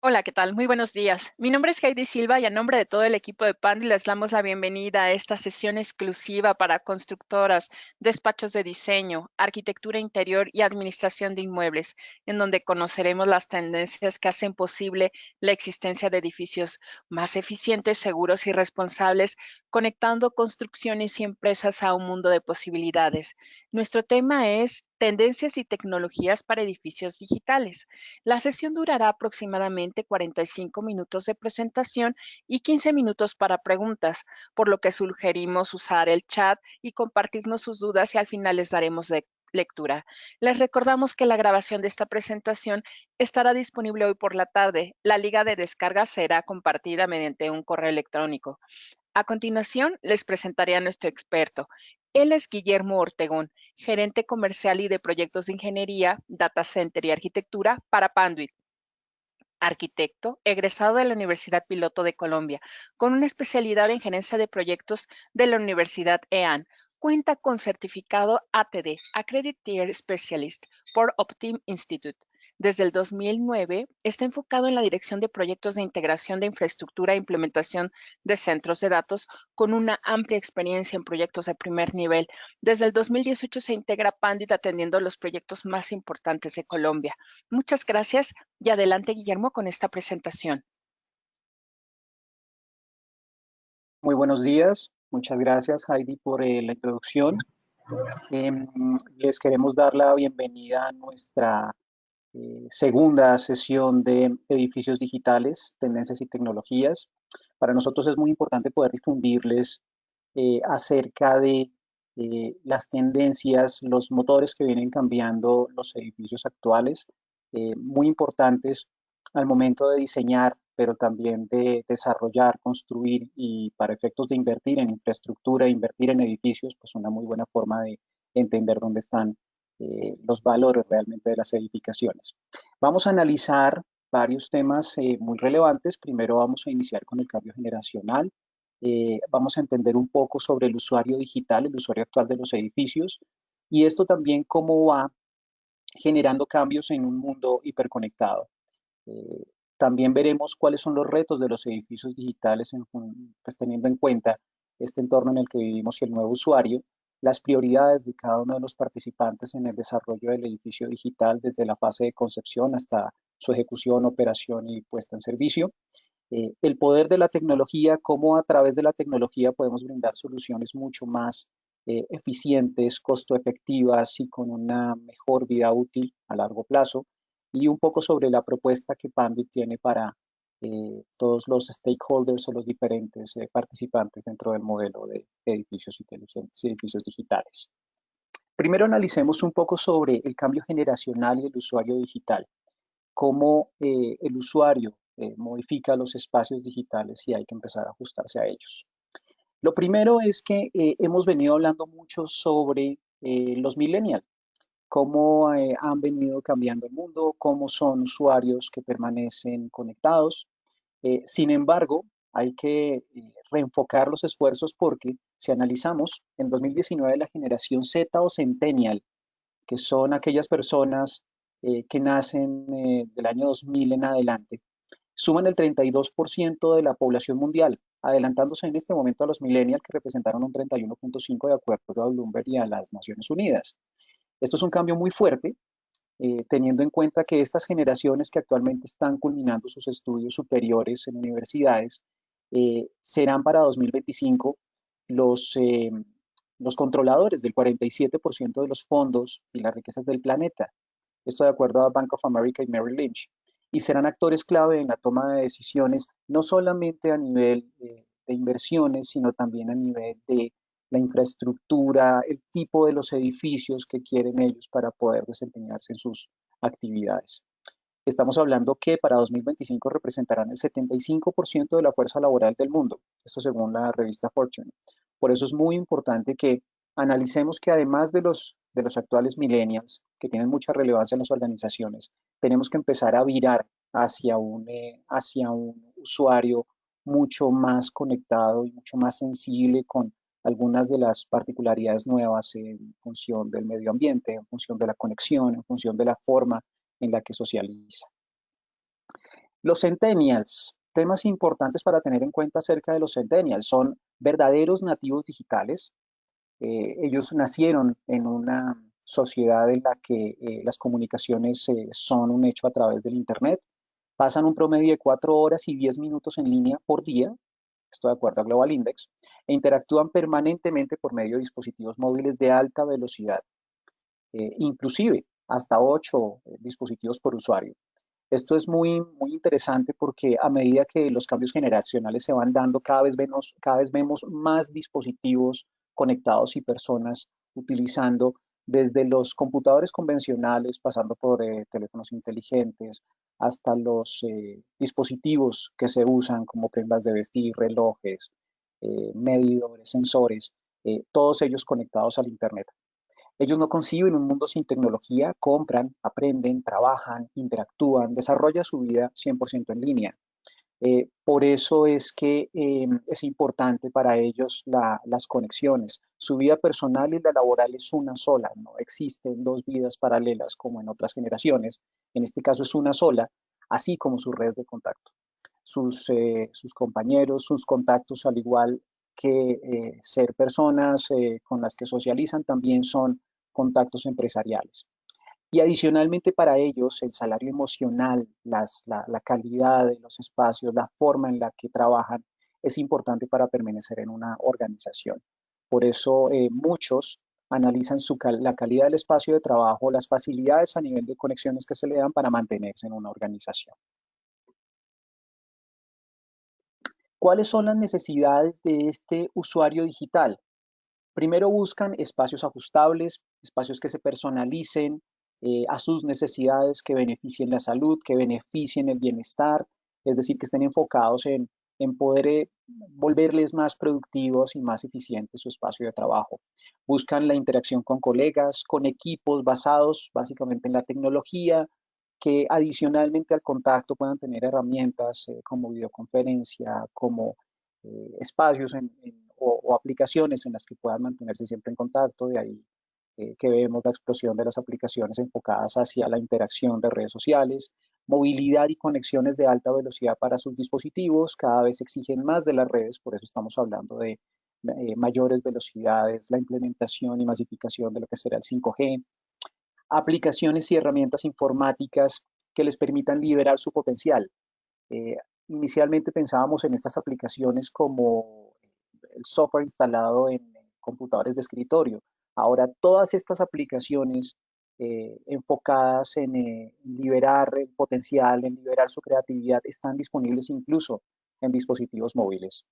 Hola, ¿qué tal? Muy buenos días. Mi nombre es Heidi Silva y a nombre de todo el equipo de Pandi les damos la bienvenida a esta sesión exclusiva para constructoras, despachos de diseño, arquitectura interior y administración de inmuebles, en donde conoceremos las tendencias que hacen posible la existencia de edificios más eficientes, seguros y responsables, conectando construcciones y empresas a un mundo de posibilidades. Nuestro tema es tendencias y tecnologías para edificios digitales. La sesión durará aproximadamente 45 minutos de presentación y 15 minutos para preguntas, por lo que sugerimos usar el chat y compartirnos sus dudas y al final les daremos lectura. Les recordamos que la grabación de esta presentación estará disponible hoy por la tarde. La liga de descarga será compartida mediante un correo electrónico. A continuación, les presentaré a nuestro experto. Él es Guillermo Ortegón, gerente comercial y de proyectos de ingeniería, data center y arquitectura para Panduit. Arquitecto, egresado de la Universidad Piloto de Colombia, con una especialidad en gerencia de proyectos de la Universidad EAN. Cuenta con certificado ATD, Accredited Specialist, por Optim Institute. Desde el 2009 está enfocado en la dirección de proyectos de integración de infraestructura e implementación de centros de datos, con una amplia experiencia en proyectos de primer nivel. Desde el 2018 se integra a Pandit atendiendo los proyectos más importantes de Colombia. Muchas gracias y adelante, Guillermo, con esta presentación. Muy buenos días, muchas gracias Heidi por la introducción. Em, Les queremos dar la bienvenida a nuestra segunda sesión de edificios digitales, tendencias y tecnologías. Para nosotros es muy importante poder difundirles acerca de las tendencias, los motores que vienen cambiando los edificios actuales, muy importantes al momento de diseñar, pero también de desarrollar, construir y para efectos de invertir en infraestructura, invertir en edificios, pues una muy buena forma de entender dónde están los valores realmente de las edificaciones. Vamos a analizar varios temas muy relevantes. Primero vamos a iniciar con el cambio generacional. Vamos a entender un poco sobre el usuario digital, el usuario actual de los edificios, y esto también cómo va generando cambios en un mundo hiperconectado. Eh, También veremos cuáles son los retos de los edificios digitales, pues, teniendo en cuenta este entorno en el que vivimos y el nuevo usuario, las prioridades de cada uno de los participantes en el desarrollo del edificio digital, desde la fase de concepción hasta su ejecución, operación y puesta en servicio. El poder de la tecnología, cómo a través de la tecnología podemos brindar soluciones mucho más eficientes, costo efectivas y con una mejor vida útil a largo plazo, y un poco sobre la propuesta que Panduit tiene para todos los stakeholders o los diferentes participantes dentro del modelo de edificios inteligentes y edificios digitales. Primero analicemos un poco sobre el cambio generacional y el usuario digital, cómo el usuario modifica los espacios digitales y hay que empezar a ajustarse a ellos. Lo primero es que hemos venido hablando mucho sobre los millennials, cómo han venido cambiando el mundo, cómo son usuarios que permanecen conectados. Sin embargo, hay que reenfocar los esfuerzos porque si analizamos, en 2019 la generación Z o Centennial, que son aquellas personas que nacen del año 2000 en adelante, suman el 32% de la población mundial, adelantándose en este momento a los millennials que representaron un 31.5% de acuerdo a Bloomberg y a las Naciones Unidas. Esto es un cambio muy fuerte, teniendo en cuenta que estas generaciones que actualmente están culminando sus estudios superiores en universidades serán para 2025 los, eh, los controladores del 47% de los fondos y las riquezas del planeta. Esto de acuerdo a Bank of America y Merrill Lynch. Y serán actores clave en la toma de decisiones, no solamente a nivel de inversiones, sino también a nivel de la infraestructura, el tipo de los edificios que quieren ellos para poder desempeñarse en sus actividades. Estamos hablando que para 2025 representarán el 75% de la fuerza laboral del mundo, esto según la revista Fortune. Por eso es muy importante que analicemos que además de los actuales millennials, que tienen mucha relevancia en las organizaciones, tenemos que empezar a virar hacia un usuario mucho más conectado y mucho más sensible con algunas de las particularidades nuevas en función del medio ambiente, en función de la conexión, en función de la forma en la que socializa. Los centennials, temas importantes para tener en cuenta acerca de los centennials, son verdaderos nativos digitales. Ellos nacieron en una sociedad en la que las comunicaciones son un hecho a través del Internet. Pasan un promedio de 4 horas y 10 minutos en línea por día, esto de acuerdo a Global Index, e interactúan permanentemente por medio de dispositivos móviles de alta velocidad, inclusive hasta 8 dispositivos por usuario. Esto es muy interesante porque a medida que los cambios generacionales se van dando, cada vez vemos más dispositivos conectados y personas utilizando desde los computadores convencionales, pasando por teléfonos inteligentes, hasta los dispositivos que se usan como prendas de vestir, relojes, medidores, sensores, todos ellos conectados al Internet. Ellos no conciben un mundo sin tecnología, compran, aprenden, trabajan, interactúan, desarrollan su vida 100% en línea. Por eso es que es importante para ellos las conexiones. Su vida personal y la laboral es una sola, no existen dos vidas paralelas como en otras generaciones. En este caso es una sola, así como sus redes de contacto. Sus compañeros, sus contactos, al igual que ser personas con las que socializan, también son contactos empresariales. Y adicionalmente para ellos, el salario emocional, la calidad de los espacios, la forma en la que trabajan, es importante para permanecer en una organización. Por eso muchos analizan la calidad del espacio de trabajo, las facilidades a nivel de conexiones que se le dan para mantenerse en una organización. ¿Cuáles son las necesidades de este usuario digital? Primero buscan espacios ajustables, espacios que se personalicen a sus necesidades, que beneficien la salud, que beneficien el bienestar, es decir, que estén enfocados en poder volverles más productivos y más eficientes su espacio de trabajo. Buscan la interacción con colegas, con equipos basados básicamente en la tecnología, que adicionalmente al contacto puedan tener herramientas como videoconferencia, como espacios o aplicaciones en las que puedan mantenerse siempre en contacto. De ahí que vemos la explosión de las aplicaciones enfocadas hacia la interacción de redes sociales, movilidad y conexiones de alta velocidad para sus dispositivos. Cada vez exigen más de las redes, por eso estamos hablando de mayores velocidades, la implementación y masificación de lo que será el 5G, aplicaciones y herramientas informáticas que les permitan liberar su potencial. Eh, Inicialmente pensábamos en estas aplicaciones como el software instalado en computadores de escritorio. Ahora todas estas aplicaciones enfocadas en liberar el potencial, en liberar su creatividad, están disponibles incluso en dispositivos móviles.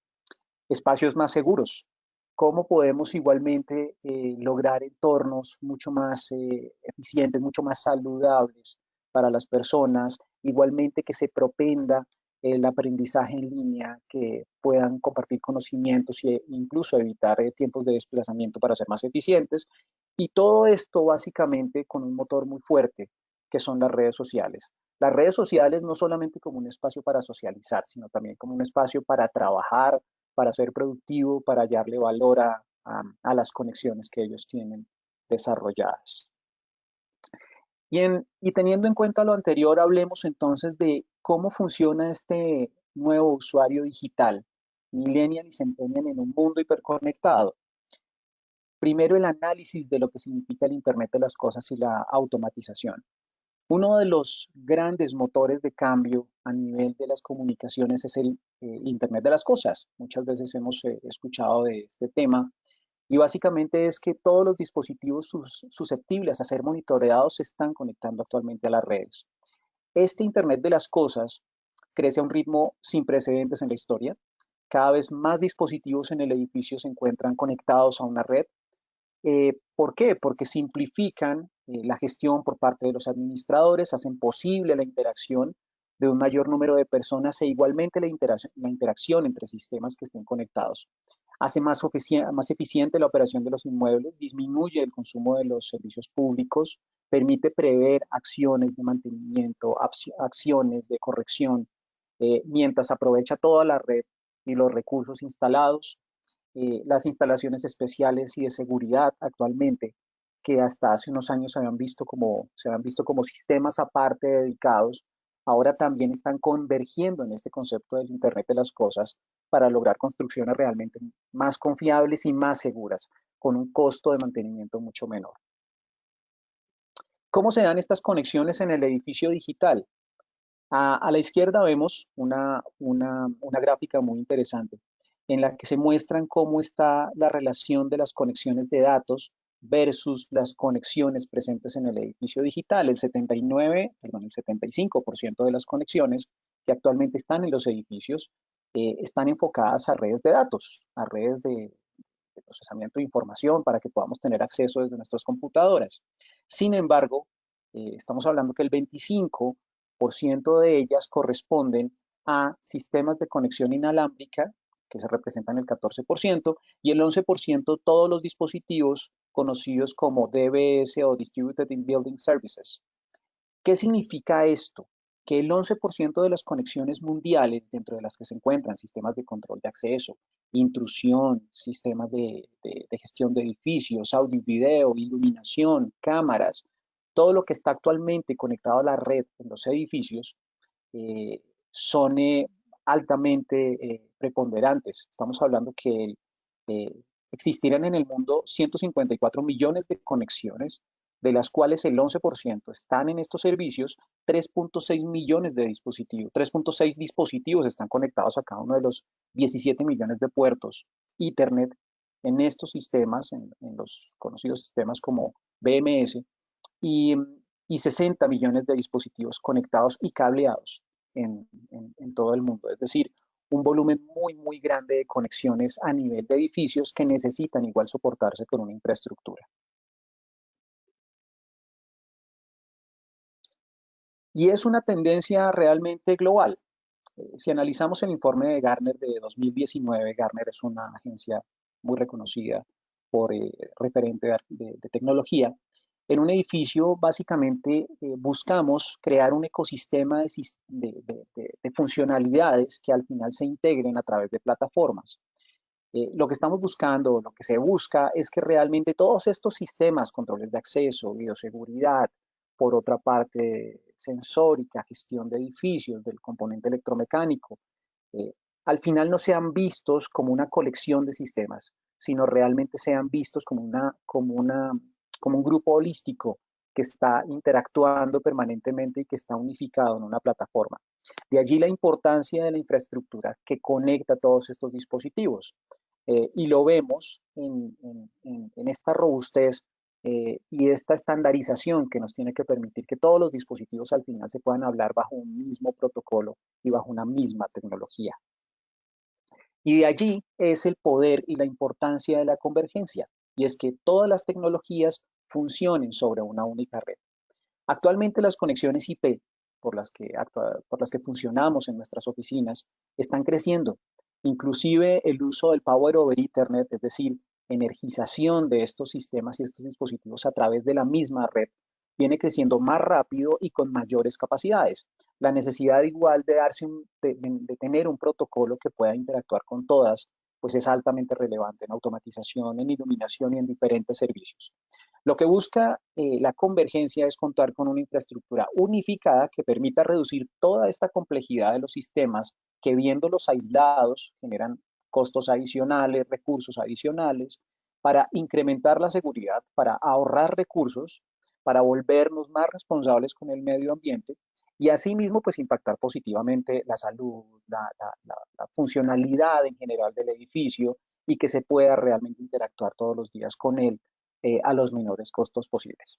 Espacios más seguros. ¿Cómo podemos igualmente lograr entornos mucho más eficientes, mucho más saludables para las personas? Igualmente que se propenda el aprendizaje en línea, que puedan compartir conocimientos e incluso evitar tiempos de desplazamiento para ser más eficientes. Y todo esto básicamente con un motor muy fuerte, que son las redes sociales. Las redes sociales no solamente como un espacio para socializar, sino también como un espacio para trabajar, para ser productivo, para hallarle valor a las conexiones que ellos tienen desarrolladas. Y teniendo en cuenta lo anterior, hablemos entonces de cómo funciona este nuevo usuario digital, millennial y centennial en un mundo hiperconectado. Primero, el análisis de lo que significa el Internet de las cosas y la automatización. Uno de los grandes motores de cambio a nivel de las comunicaciones es el Internet de las cosas. Muchas veces hemos escuchado de este tema y básicamente es que todos los dispositivos susceptibles a ser monitoreados se están conectando actualmente a las redes. Este Internet de las cosas crece a un ritmo sin precedentes en la historia. Cada vez más dispositivos en el edificio se encuentran conectados a una red. ¿Por qué? Porque simplifican la gestión por parte de los administradores, hacen posible la interacción de un mayor número de personas e igualmente la interacción entre sistemas que estén conectados. Hace más eficiente la operación de los inmuebles, disminuye el consumo de los servicios públicos, permite prever acciones de mantenimiento, acciones de corrección, mientras aprovecha toda la red y los recursos instalados, las instalaciones especiales y de seguridad actualmente, que hasta hace unos años se habían visto como sistemas aparte dedicados, ahora también están convergiendo en este concepto del Internet de las cosas para lograr construcciones realmente más confiables y más seguras, con un costo de mantenimiento mucho menor. ¿Cómo se dan estas conexiones en el edificio digital? A la izquierda vemos una gráfica muy interesante en la que se muestran cómo está la relación de las conexiones de datos versus las conexiones presentes en el edificio digital. El 75% de las conexiones que actualmente están en los edificios están enfocadas a redes de datos, a redes de procesamiento de información para que podamos tener acceso desde nuestras computadoras. Sin embargo, estamos hablando que el 25% de ellas corresponden a sistemas de conexión inalámbrica, que se representan el 14%, y el 11% todos los dispositivos conocidos como DBS o Distributed in Building Services. ¿Qué significa esto? Que el 11% de las conexiones mundiales, dentro de las que se encuentran sistemas de control de acceso, intrusión, sistemas de gestión de edificios, audio y video, iluminación, cámaras, todo lo que está actualmente conectado a la red en los edificios, son altamente preponderantes. Estamos hablando que eh, existirán en el mundo 154 millones de conexiones, de las cuales el 11% están en estos servicios, 3.6 millones de dispositivos, 3.6 dispositivos están conectados a cada uno de los 17 millones de puertos Ethernet en estos sistemas, en los conocidos sistemas como BMS, y, y 60 millones de dispositivos conectados y cableados en todo el mundo. Es decir, un volumen muy, muy grande de conexiones a nivel de edificios que necesitan igual soportarse con una infraestructura. Y es una tendencia realmente global. Si analizamos el informe de Gartner de 2019, Gartner es una agencia muy reconocida por referente de tecnología. En un edificio, básicamente, buscamos crear un ecosistema de funcionalidades que al final se integren a través de plataformas. Lo que estamos buscando, lo que se busca es que realmente todos estos sistemas, controles de acceso, bioseguridad, por otra parte, sensórica, gestión de edificios, del componente electromecánico, eh, al final no sean vistos como una colección de sistemas, sino realmente sean vistos como un grupo holístico que está interactuando permanentemente y que está unificado en una plataforma. De allí la importancia de la infraestructura que conecta todos estos dispositivos. Y lo vemos en esta robustez y esta estandarización que nos tiene que permitir que todos los dispositivos al final se puedan hablar bajo un mismo protocolo y bajo una misma tecnología. Y de allí es el poder y la importancia de la convergencia, y es que todas las tecnologías funcionen sobre una única red. Actualmente las conexiones IP por las que funcionamos en nuestras oficinas están creciendo. Inclusive el uso del Power over Ethernet, es decir, energización de estos sistemas y estos dispositivos a través de la misma red, viene creciendo más rápido y con mayores capacidades. La necesidad igual de tener un protocolo que pueda interactuar con todas, pues es altamente relevante en automatización, en iluminación y en diferentes servicios. Lo que busca la convergencia es contar con una infraestructura unificada que permita reducir toda esta complejidad de los sistemas que viéndolos aislados generan costos adicionales, recursos adicionales, para incrementar la seguridad, para ahorrar recursos, para volvernos más responsables con el medio ambiente y asimismo pues impactar positivamente la salud, la funcionalidad en general del edificio y que se pueda realmente interactuar todos los días con él a los menores costos posibles.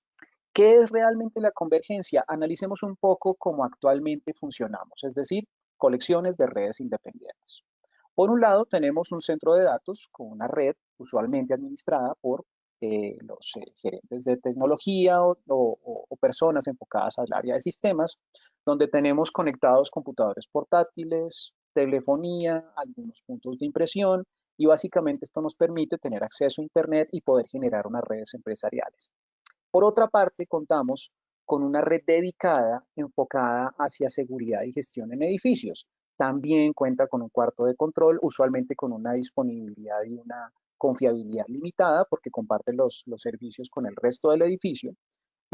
¿Qué es realmente la convergencia? Analicemos un poco cómo actualmente funcionamos, es decir, colecciones de redes independientes. Por un lado, tenemos un centro de datos con una red usualmente administrada por los gerentes de tecnología o personas enfocadas al área de sistemas, donde tenemos conectados computadores portátiles, telefonía, algunos puntos de impresión, y básicamente esto nos permite tener acceso a Internet y poder generar unas redes empresariales. Por otra parte, contamos con una red dedicada enfocada hacia seguridad y gestión en edificios. También cuenta con un cuarto de control, usualmente con una disponibilidad y una confiabilidad limitada porque comparte los servicios con el resto del edificio.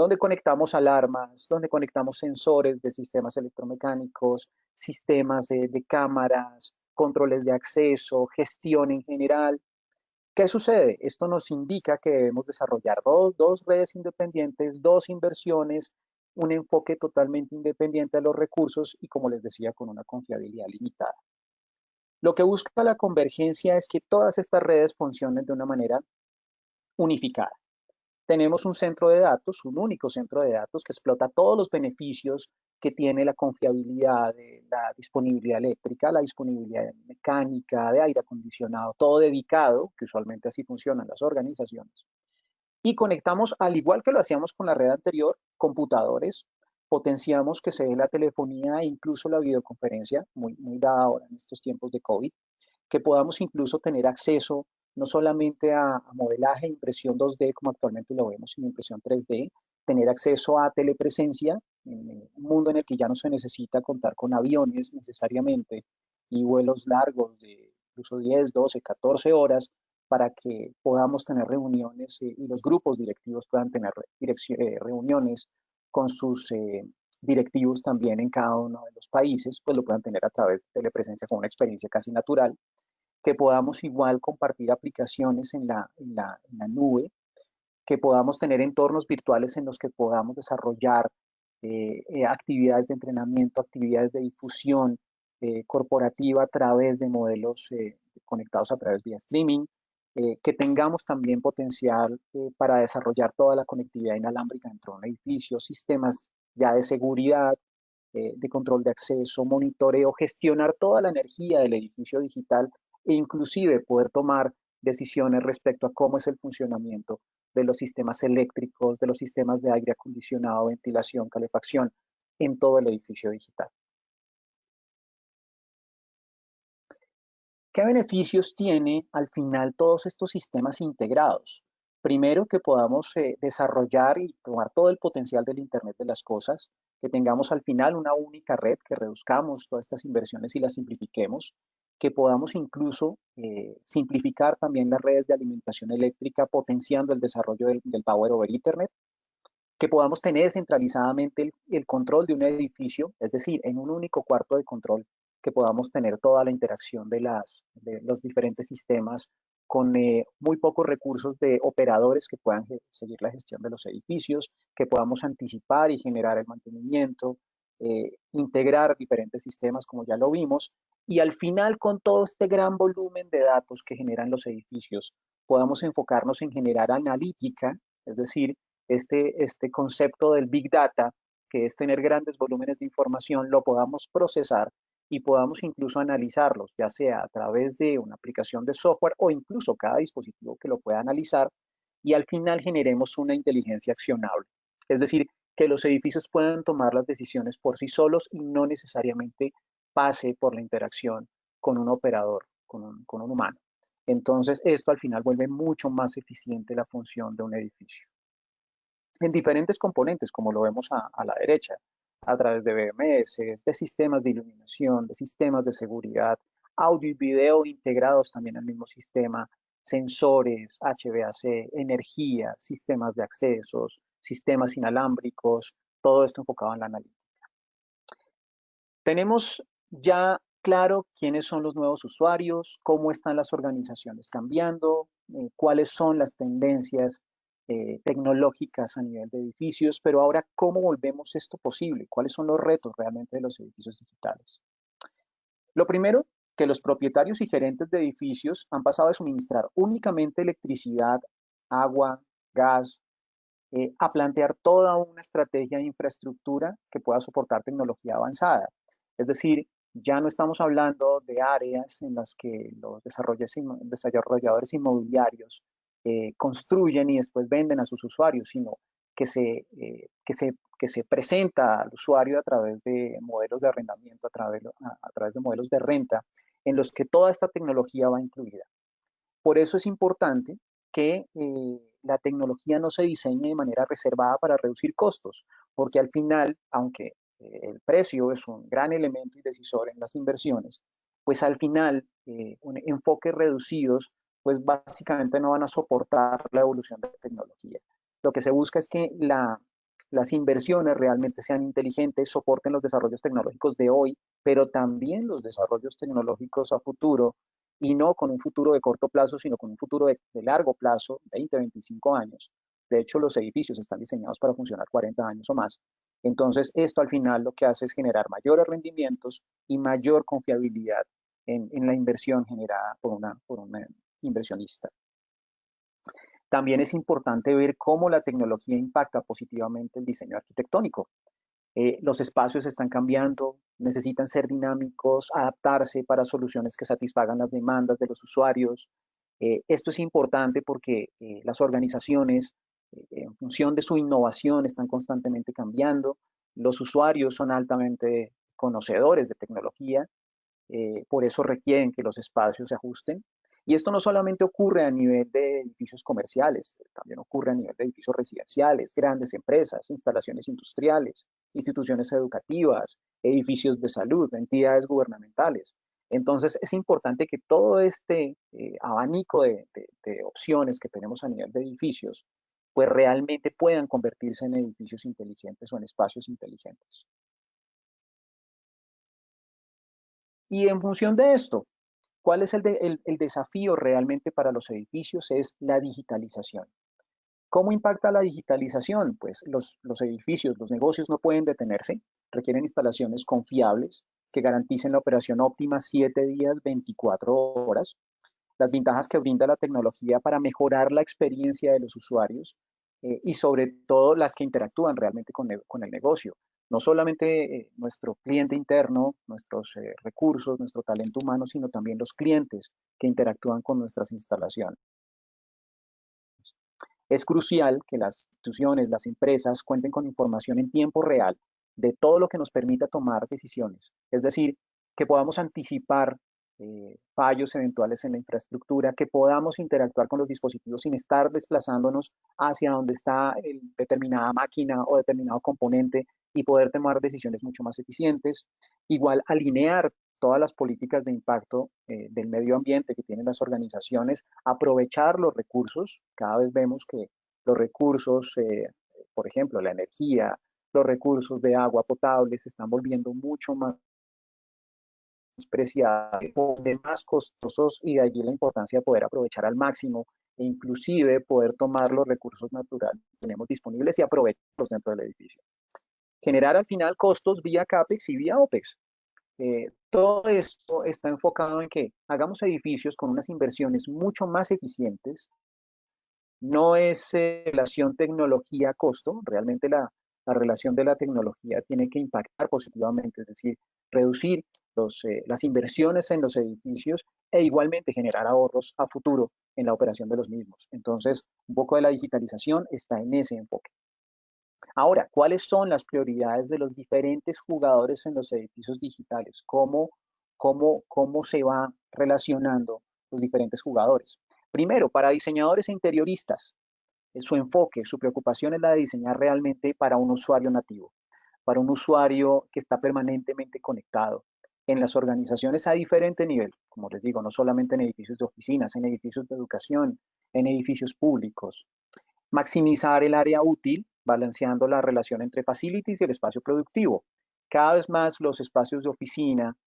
donde conectamos alarmas, donde conectamos sensores de sistemas electromecánicos, sistemas de cámaras, controles de acceso, gestión en general. ¿Qué sucede? Esto nos indica que debemos desarrollar dos redes independientes, dos inversiones, un enfoque totalmente independiente de los recursos y, como les decía, con una confiabilidad limitada. Lo que busca la convergencia es que todas estas redes funcionen de una manera unificada. Tenemos un centro de datos, un único centro de datos que explota todos los beneficios que tiene la confiabilidad, de la disponibilidad eléctrica, la disponibilidad mecánica, de aire acondicionado, todo dedicado, que usualmente así funcionan las organizaciones. Y conectamos, al igual que lo hacíamos con la red anterior, computadores, potenciamos que se dé la telefonía e incluso la videoconferencia, muy dada ahora en estos tiempos de COVID, que podamos incluso tener acceso no solamente a modelaje e impresión 2D, como actualmente lo vemos, sino impresión 3D, tener acceso a telepresencia, en un mundo en el que ya no se necesita contar con aviones necesariamente y vuelos largos de incluso 10, 12, 14 horas para que podamos tener reuniones y los grupos directivos puedan tener reuniones con sus directivos también en cada uno de los países, pues lo puedan tener a través de telepresencia con una experiencia casi natural, que podamos igual compartir aplicaciones en la nube, que podamos tener entornos virtuales en los que podamos desarrollar actividades de entrenamiento, actividades de difusión corporativa a través de modelos conectados a través vía streaming, que tengamos también potencial para desarrollar toda la conectividad inalámbrica dentro de un edificio, sistemas ya de seguridad, de control de acceso, monitoreo, gestionar toda la energía del edificio digital e inclusive poder tomar decisiones respecto a cómo es el funcionamiento de los sistemas eléctricos, de los sistemas de aire acondicionado, ventilación, calefacción en todo el edificio digital. ¿Qué beneficios tiene al final todos estos sistemas integrados? Primero, que podamos desarrollar y tomar todo el potencial del Internet de las cosas, que tengamos al final una única red, que reduzcamos todas estas inversiones y las simplifiquemos, que podamos incluso simplificar también las redes de alimentación eléctrica, potenciando el desarrollo del Power over Ethernet, que podamos tener centralizadamente el control de un edificio, es decir, en un único cuarto de control, que podamos tener toda la interacción de los diferentes sistemas con muy pocos recursos de operadores que puedan seguir la gestión de los edificios, que podamos anticipar y generar el mantenimiento, integrar diferentes sistemas como ya lo vimos, y al final con todo este gran volumen de datos que generan los edificios, podamos enfocarnos en generar analítica, es decir, este concepto del Big Data, que es tener grandes volúmenes de información, lo podamos procesar y podamos incluso analizarlos, ya sea a través de una aplicación de software o incluso cada dispositivo que lo pueda analizar y al final generemos una inteligencia accionable. Es decir, que los edificios puedan tomar las decisiones por sí solos y no necesariamente pase por la interacción con un operador, con un humano. Entonces, esto al final vuelve mucho más eficiente la función de un edificio en diferentes componentes, como lo vemos a la derecha, a través de BMS, de sistemas de iluminación, de sistemas de seguridad, audio y video integrados también al mismo sistema, sensores, HVAC, energía, sistemas de accesos, sistemas inalámbricos, todo esto enfocado en la analítica. Tenemos ya claro quiénes son los nuevos usuarios, cómo están las organizaciones cambiando, cuáles son las tendencias tecnológicas a nivel de edificios, pero ahora, ¿cómo volvemos esto posible? ¿Cuáles son los retos realmente de los edificios digitales? Lo primero, que los propietarios y gerentes de edificios han pasado de suministrar únicamente electricidad, agua, gas, a plantear toda una estrategia de infraestructura que pueda soportar tecnología avanzada. Es decir, ya no estamos hablando de áreas en las que los desarrolladores inmobiliarios construyen y después venden a sus usuarios, sino que se presenta al usuario a través de modelos de arrendamiento, a través de modelos de renta, en los que toda esta tecnología va incluida. Por eso es importante que la tecnología no se diseñe de manera reservada para reducir costos, porque al final, aunque el precio es un gran elemento y decisor en las inversiones, pues al final enfoques reducidos, pues básicamente no van a soportar la evolución de la tecnología. Lo que se busca es que las inversiones realmente sean inteligentes, soporten los desarrollos tecnológicos de hoy, pero también los desarrollos tecnológicos a futuro, y no con un futuro de corto plazo, sino con un futuro de largo plazo, 20, 25 años. De hecho, los edificios están diseñados para funcionar 40 años o más. Entonces, esto al final lo que hace es generar mayores rendimientos y mayor confiabilidad en la inversión generada por una inversionista. También es importante ver cómo la tecnología impacta positivamente el diseño arquitectónico. Los espacios están cambiando, necesitan ser dinámicos, adaptarse para soluciones que satisfagan las demandas de los usuarios. Esto es importante porque las organizaciones, en función de su innovación, están constantemente cambiando. Los usuarios son altamente conocedores de tecnología, por eso requieren que los espacios se ajusten. Y esto no solamente ocurre a nivel de edificios comerciales, también ocurre a nivel de edificios residenciales, grandes empresas, instalaciones industriales, instituciones educativas, edificios de salud, entidades gubernamentales. Entonces es importante que todo este abanico de opciones que tenemos a nivel de edificios, pues realmente puedan convertirse en edificios inteligentes o en espacios inteligentes. Y en función de esto, ¿cuál es el desafío realmente para los edificios? Es la digitalización. ¿Cómo impacta la digitalización? Pues los edificios, los negocios no pueden detenerse, requieren instalaciones confiables que garanticen la operación óptima 7 días, 24 horas. Las ventajas que brinda la tecnología para mejorar la experiencia de los usuarios y sobre todo las que interactúan realmente con el negocio. No solamente nuestro cliente interno, nuestros recursos, nuestro talento humano, sino también los clientes que interactúan con nuestras instalaciones. Es crucial que las instituciones, las empresas cuenten con información en tiempo real de todo lo que nos permita tomar decisiones. Es decir, que podamos anticipar fallos eventuales en la infraestructura, que podamos interactuar con los dispositivos sin estar desplazándonos hacia donde está determinada máquina o determinado componente y poder tomar decisiones mucho más eficientes. Igual, alinear todas las políticas de impacto del medio ambiente que tienen las organizaciones, aprovechar los recursos. Cada vez vemos que los recursos, por ejemplo, la energía, los recursos de agua potable se están volviendo mucho más preciados, más costosos, y de allí la importancia de poder aprovechar al máximo e inclusive poder tomar los recursos naturales que tenemos disponibles y aprovecharlos dentro del edificio. Generar al final costos vía CAPEX y vía OPEX. Todo esto está enfocado en que hagamos edificios con unas inversiones mucho más eficientes. No es relación tecnología-costo, realmente la relación de la tecnología tiene que impactar positivamente, es decir, reducir las inversiones en los edificios e igualmente generar ahorros a futuro en la operación de los mismos. Entonces, un poco de la digitalización está en ese enfoque. Ahora, ¿cuáles son las prioridades de los diferentes jugadores en los edificios digitales? ¿Cómo se va relacionando los diferentes jugadores? Primero, para diseñadores e interioristas, su enfoque, su preocupación es la de diseñar realmente para un usuario nativo, para un usuario que está permanentemente conectado en las organizaciones a diferente nivel, como les digo, no solamente en edificios de oficinas, en edificios de educación, en edificios públicos. Maximizar el área útil, balanceando la relación entre facilities y el espacio productivo. Cada vez más los espacios de oficina,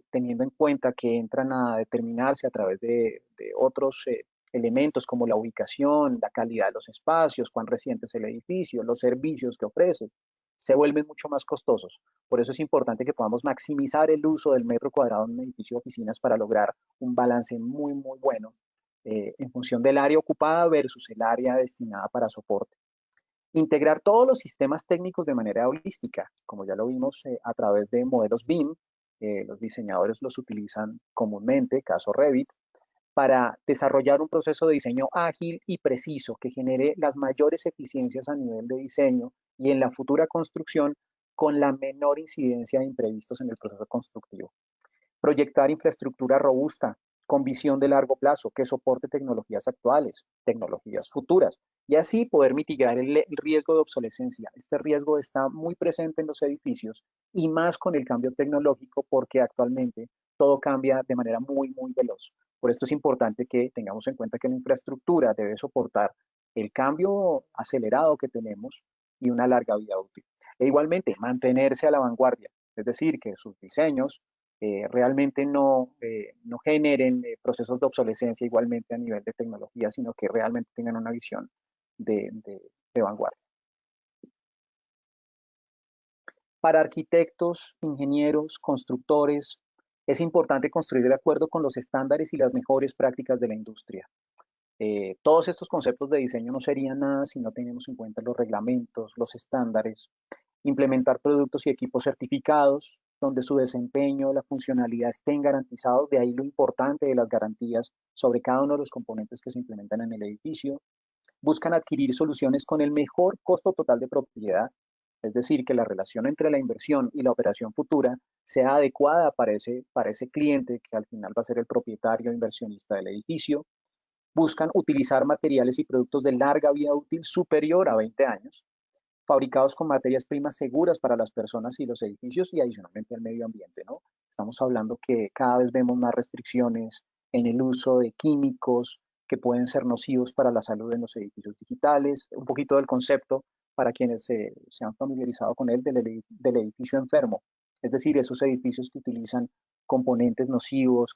teniendo en cuenta que entran a determinarse a través de otros elementos como la ubicación, la calidad de los espacios, cuán reciente es el edificio, los servicios que ofrece, se vuelven mucho más costosos. Por eso es importante que podamos maximizar el uso del metro cuadrado en un edificio de oficinas para lograr un balance muy, muy bueno en función del área ocupada versus el área destinada para soporte. Integrar todos los sistemas técnicos de manera holística, como ya lo vimos a través de modelos BIM, los diseñadores los utilizan comúnmente, caso Revit, para desarrollar un proceso de diseño ágil y preciso que genere las mayores eficiencias a nivel de diseño y en la futura construcción con la menor incidencia de imprevistos en el proceso constructivo. Proyectar infraestructura robusta con visión de largo plazo que soporte tecnologías actuales, tecnologías futuras, y así poder mitigar el riesgo de obsolescencia. Este riesgo está muy presente en los edificios y más con el cambio tecnológico porque actualmente todo cambia de manera muy, muy veloz. Por esto es importante que tengamos en cuenta que la infraestructura debe soportar el cambio acelerado que tenemos y una larga vida útil. E igualmente, mantenerse a la vanguardia, es decir, que sus diseños realmente no generen procesos de obsolescencia igualmente a nivel de tecnología, sino que realmente tengan una visión de vanguardia. Para arquitectos, ingenieros, constructores, es importante construir de acuerdo con los estándares y las mejores prácticas de la industria. Todos estos conceptos de diseño no serían nada si no tenemos en cuenta los reglamentos, los estándares, implementar productos y equipos certificados, donde su desempeño, la funcionalidad estén garantizados, de ahí lo importante de las garantías sobre cada uno de los componentes que se implementan en el edificio. Buscan adquirir soluciones con el mejor costo total de propiedad, es decir, que la relación entre la inversión y la operación futura sea adecuada para ese cliente que al final va a ser el propietario o inversionista del edificio. Buscan utilizar materiales y productos de larga vida útil superior a 20 años, fabricados con materias primas seguras para las personas y los edificios y adicionalmente al medio ambiente, ¿no? Estamos hablando que cada vez vemos más restricciones en el uso de químicos que pueden ser nocivos para la salud en los edificios digitales, un poquito del concepto para quienes se han familiarizado con él del edificio enfermo, es decir, esos edificios que utilizan componentes nocivos,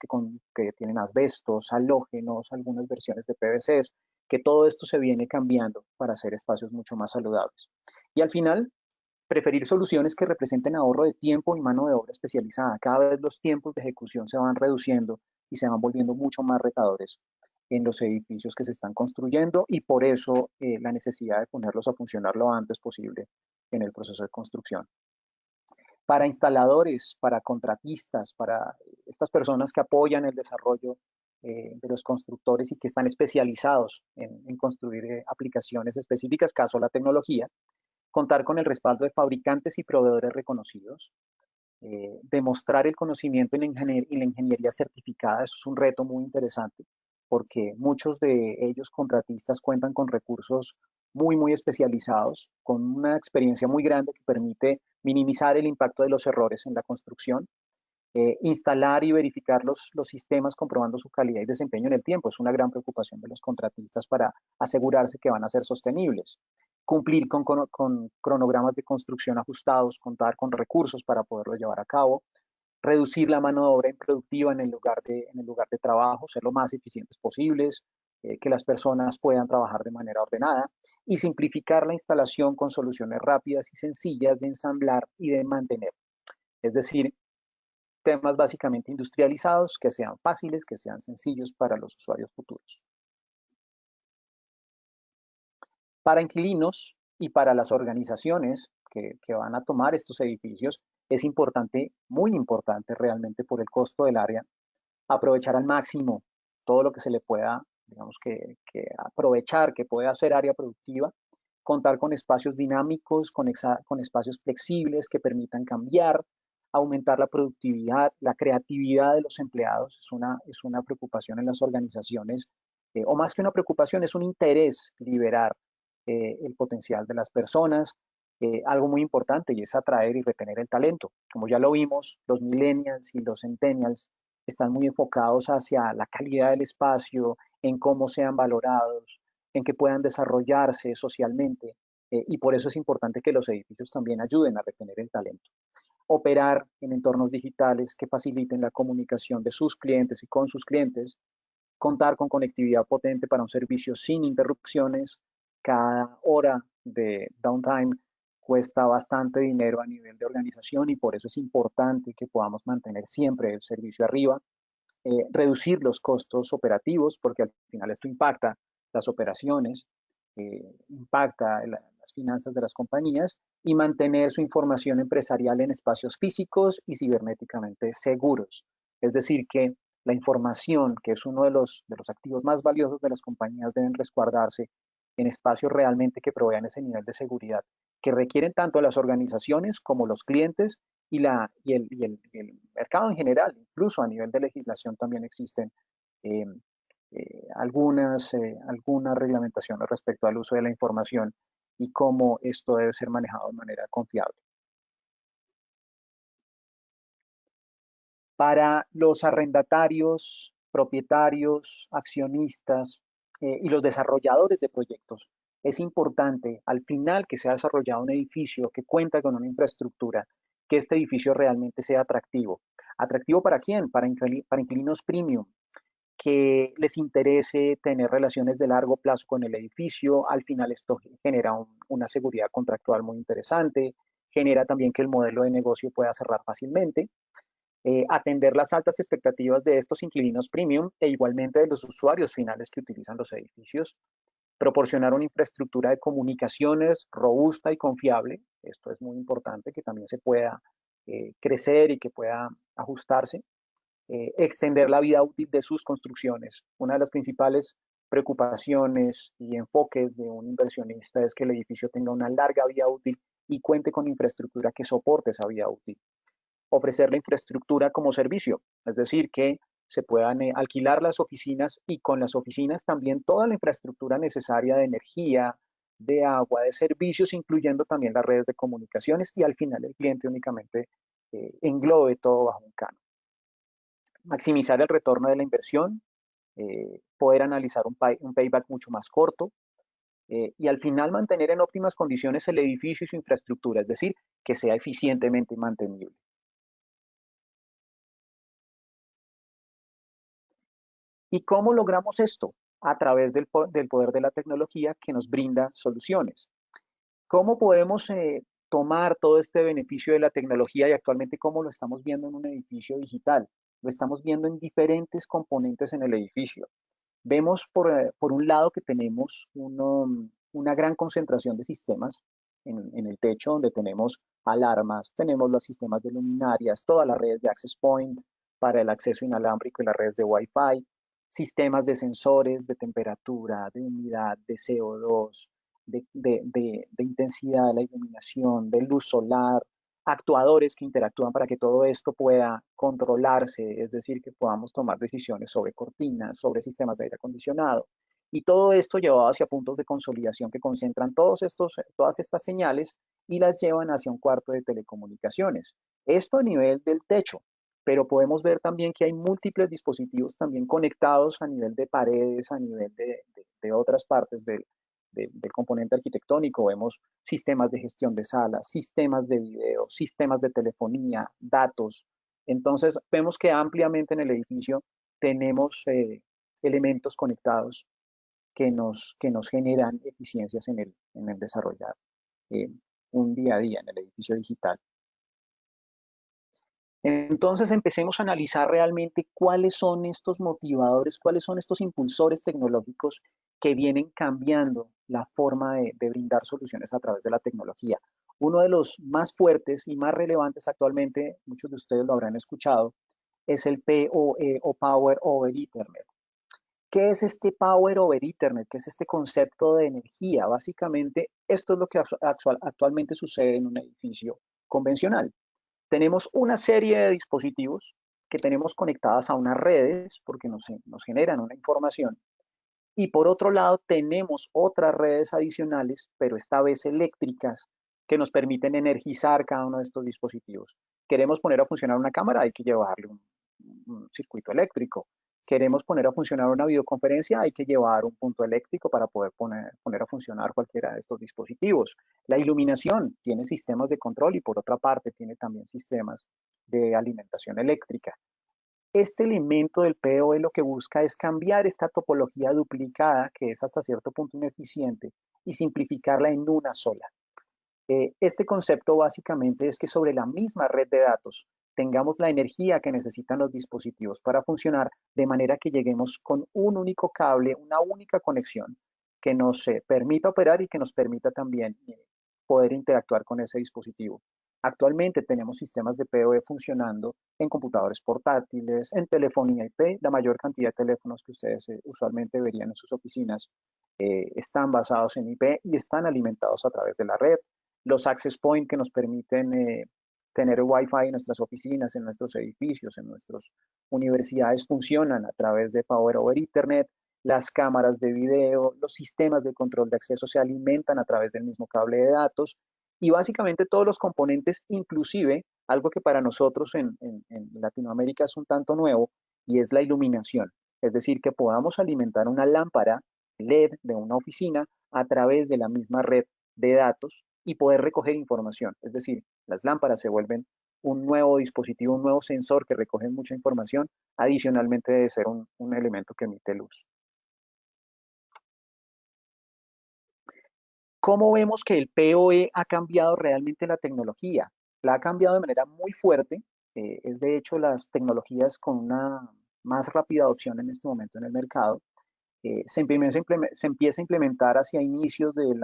que tienen asbestos, halógenos, algunas versiones de PVCs, que todo esto se viene cambiando para hacer espacios mucho más saludables. Y al final, preferir soluciones que representen ahorro de tiempo y mano de obra especializada. Cada vez los tiempos de ejecución se van reduciendo y se van volviendo mucho más retadores en los edificios que se están construyendo y por eso la necesidad de ponerlos a funcionar lo antes posible en el proceso de construcción. Para instaladores, para contratistas, para estas personas que apoyan el desarrollo de los constructores y que están especializados en construir aplicaciones específicas, caso la tecnología, contar con el respaldo de fabricantes y proveedores reconocidos, demostrar el conocimiento en la ingeniería certificada, eso es un reto muy interesante, porque muchos de ellos contratistas cuentan con recursos muy especializados, con una experiencia muy grande que permite minimizar el impacto de los errores en la construcción, instalar y verificar los sistemas comprobando su calidad y desempeño en el tiempo. Es una gran preocupación de los contratistas para asegurarse que van a ser sostenibles. Cumplir con cronogramas de construcción ajustados, contar con recursos para poderlo llevar a cabo, reducir la mano de obra improductiva en el lugar de trabajo, ser lo más eficientes posibles, que las personas puedan trabajar de manera ordenada y simplificar la instalación con soluciones rápidas y sencillas de ensamblar y de mantener. Es decir, temas básicamente industrializados, que sean fáciles, que sean sencillos para los usuarios futuros. Para inquilinos y para las organizaciones que van a tomar estos edificios, es importante, muy importante realmente por el costo del área, aprovechar al máximo todo lo que se le pueda, digamos que aprovechar, que pueda ser área productiva, contar con espacios dinámicos, con espacios flexibles que permitan cambiar, aumentar la productividad, la creatividad de los empleados, es una preocupación en las organizaciones, o más que una preocupación, es un interés liberar el potencial de las personas, algo muy importante y es atraer y retener el talento. Como ya lo vimos, los millennials y los centennials están muy enfocados hacia la calidad del espacio, en cómo sean valorados, en que puedan desarrollarse socialmente, y por eso es importante que los edificios también ayuden a retener el talento. Operar en entornos digitales que faciliten la comunicación de sus clientes y con sus clientes, contar con conectividad potente para un servicio sin interrupciones. Cada hora de downtime cuesta bastante dinero a nivel de organización y por eso es importante que podamos mantener siempre el servicio arriba, reducir los costos operativos, porque al final esto impacta las operaciones, impacta las finanzas de las compañías y mantener su información empresarial en espacios físicos y cibernéticamente seguros. Es decir, que la información, que es uno de los activos más valiosos de las compañías, deben resguardarse en espacios realmente que provean ese nivel de seguridad, que requieren tanto las organizaciones como los clientes y el mercado en general. Incluso a nivel de legislación también existen eh, algunas reglamentaciones respecto al uso de la información y cómo esto debe ser manejado de manera confiable. Para los arrendatarios, propietarios, accionistas y los desarrolladores de proyectos, Es importante al final que se ha desarrollado un edificio que cuenta con una infraestructura, que este edificio realmente sea atractivo. ¿Atractivo para quién? Para inquilinos premium, que les interese tener relaciones de largo plazo con el edificio. Al final esto genera una seguridad contractual muy interesante, genera también que el modelo de negocio pueda cerrar fácilmente, atender las altas expectativas de estos inquilinos premium e igualmente de los usuarios finales que utilizan los edificios, proporcionar una infraestructura de comunicaciones robusta y confiable. Esto es muy importante, que también se pueda crecer y que pueda ajustarse. Extender la vida útil de sus construcciones. Una de las principales preocupaciones y enfoques de un inversionista es que el edificio tenga una larga vida útil y cuente con infraestructura que soporte esa vida útil. Ofrecer la infraestructura como servicio, es decir, que se puedan alquilar las oficinas y con las oficinas también toda la infraestructura necesaria de energía, de agua, de servicios, incluyendo también las redes de comunicaciones, y al final el cliente únicamente englobe todo bajo un canon. Maximizar el retorno de la inversión, poder analizar un payback mucho más corto, y al final mantener en óptimas condiciones el edificio y su infraestructura, es decir, que sea eficientemente mantenible. ¿Y cómo logramos esto? A través del poder de la tecnología que nos brinda soluciones. ¿Cómo podemos tomar todo este beneficio de la tecnología y actualmente cómo lo estamos viendo en un edificio digital? Lo estamos viendo en diferentes componentes en el edificio. Vemos por un lado que tenemos una gran concentración de sistemas en el techo, donde tenemos alarmas, tenemos los sistemas de luminarias, todas las redes de access point para el acceso inalámbrico y las redes de Wi-Fi, sistemas de sensores de temperatura, de humedad, de CO2, de intensidad de la iluminación, de luz solar, actuadores que interactúan para que todo esto pueda controlarse, es decir, que podamos tomar decisiones sobre cortinas, sobre sistemas de aire acondicionado. Y todo esto llevado hacia puntos de consolidación que concentran todas estas señales y las llevan hacia un cuarto de telecomunicaciones. Esto a nivel del techo, pero podemos ver también que hay múltiples dispositivos también conectados a nivel de paredes, a nivel de otras partes del componente arquitectónico. Vemos sistemas de gestión de salas, sistemas de video, sistemas de telefonía, datos. Entonces, vemos que ampliamente en el edificio tenemos elementos conectados que nos generan eficiencias en el desarrollar eh, un día a día en el edificio digital. Entonces empecemos a analizar realmente cuáles son estos motivadores, cuáles son estos impulsores tecnológicos que vienen cambiando la forma de brindar soluciones a través de la tecnología. Uno de los más fuertes y más relevantes actualmente, muchos de ustedes lo habrán escuchado, es el PoE o Power over Ethernet. ¿Qué es este Power over Ethernet? ¿Qué es este concepto de energía? Básicamente, esto es lo que actualmente sucede en un edificio convencional. Tenemos una serie de dispositivos que tenemos conectadas a unas redes porque nos generan una información. Y por otro lado, tenemos otras redes adicionales, pero esta vez eléctricas, que nos permiten energizar cada uno de estos dispositivos. Queremos poner a funcionar una cámara, hay que llevarle un circuito eléctrico. Queremos poner a funcionar una videoconferencia, hay que llevar un punto eléctrico para poder poner a funcionar cualquiera de estos dispositivos. La iluminación tiene sistemas de control y por otra parte tiene también sistemas de alimentación eléctrica. Este elemento del PoE lo que busca es cambiar esta topología duplicada, que es hasta cierto punto ineficiente, y simplificarla en una sola. Este concepto básicamente es que sobre la misma red de datos tengamos la energía que necesitan los dispositivos para funcionar, de manera que lleguemos con un único cable, una única conexión que nos permita operar y que nos permita también poder interactuar con ese dispositivo. Actualmente tenemos sistemas de PoE funcionando en computadores portátiles, en telefonía IP. La mayor cantidad de teléfonos que ustedes usualmente verían en sus oficinas están basados en IP y están alimentados a través de la red. Los access point que nos permiten tener Wi-Fi en nuestras oficinas, en nuestros edificios, en nuestras universidades funcionan a través de Power over Ethernet. Las cámaras de video, los sistemas de control de acceso se alimentan a través del mismo cable de datos y básicamente todos los componentes, inclusive algo que para nosotros en Latinoamérica es un tanto nuevo y es la iluminación. Es decir, que podamos alimentar una lámpara LED de una oficina a través de la misma red de datos y poder recoger información. Es decir, las lámparas se vuelven un nuevo dispositivo, un nuevo sensor que recoge mucha información, adicionalmente de ser un elemento que emite luz. ¿Cómo vemos que el PoE ha cambiado realmente la tecnología? La ha cambiado de manera muy fuerte. Es de hecho las tecnologías con una más rápida adopción en este momento en el mercado. Se empieza a implementar hacia inicios del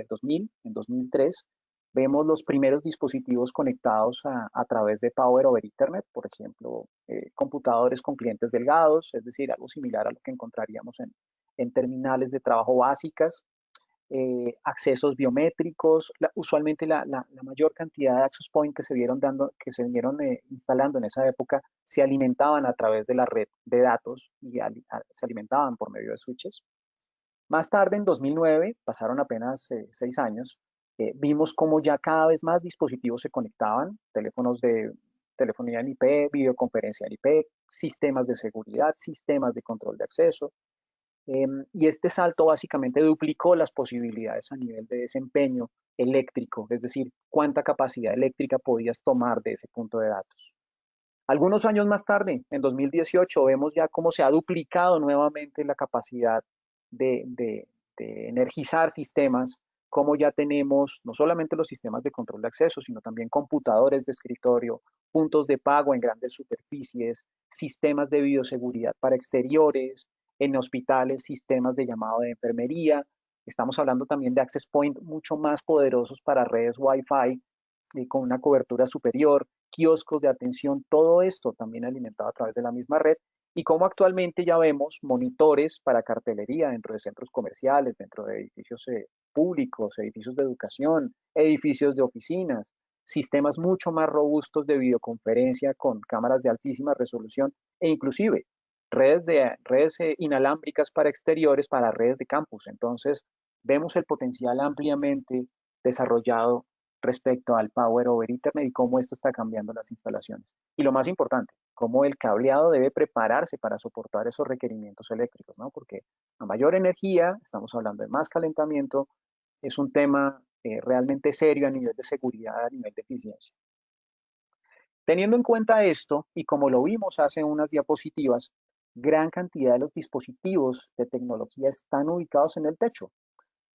2000, en 2003. Vemos los primeros dispositivos conectados a través de Power over Ethernet, por ejemplo, computadores con clientes delgados, es decir, algo similar a lo que encontraríamos en terminales de trabajo básicas, accesos biométricos. Usualmente la mayor cantidad de access point que se vinieron instalando en esa época se alimentaban a través de la red de datos y se alimentaban por medio de switches. Más tarde, en 2009, pasaron apenas 6 años, vimos cómo ya cada vez más dispositivos se conectaban, teléfonos de telefonía en IP, videoconferencia en IP, sistemas de seguridad, sistemas de control de acceso, y este salto básicamente duplicó las posibilidades a nivel de desempeño eléctrico, es decir, cuánta capacidad eléctrica podías tomar de ese punto de datos. Algunos años más tarde, en 2018, vemos ya cómo se ha duplicado nuevamente la capacidad de, de, de energizar sistemas, cómo ya tenemos no solamente los sistemas de control de acceso, sino también computadores de escritorio, puntos de pago en grandes superficies, sistemas de bioseguridad para exteriores, en hospitales, sistemas de llamado de enfermería. Estamos hablando también de access point mucho más poderosos para redes Wi-Fi con una cobertura superior, kioscos de atención, todo esto también alimentado a través de la misma red, y como actualmente ya vemos monitores para cartelería dentro de centros comerciales, dentro de edificios públicos, edificios de educación, edificios de oficinas, sistemas mucho más robustos de videoconferencia con cámaras de altísima resolución e inclusive redes inalámbricas para exteriores, para redes de campus. Entonces, vemos el potencial ampliamente desarrollado respecto al Power over Ethernet y cómo esto está cambiando las instalaciones. Y lo más importante, cómo el cableado debe prepararse para soportar esos requerimientos eléctricos, ¿no? Porque a mayor energía, estamos hablando de más calentamiento, es un tema realmente serio a nivel de seguridad, a nivel de eficiencia. Teniendo en cuenta esto, y como lo vimos hace unas diapositivas, gran cantidad de los dispositivos de tecnología están ubicados en el techo.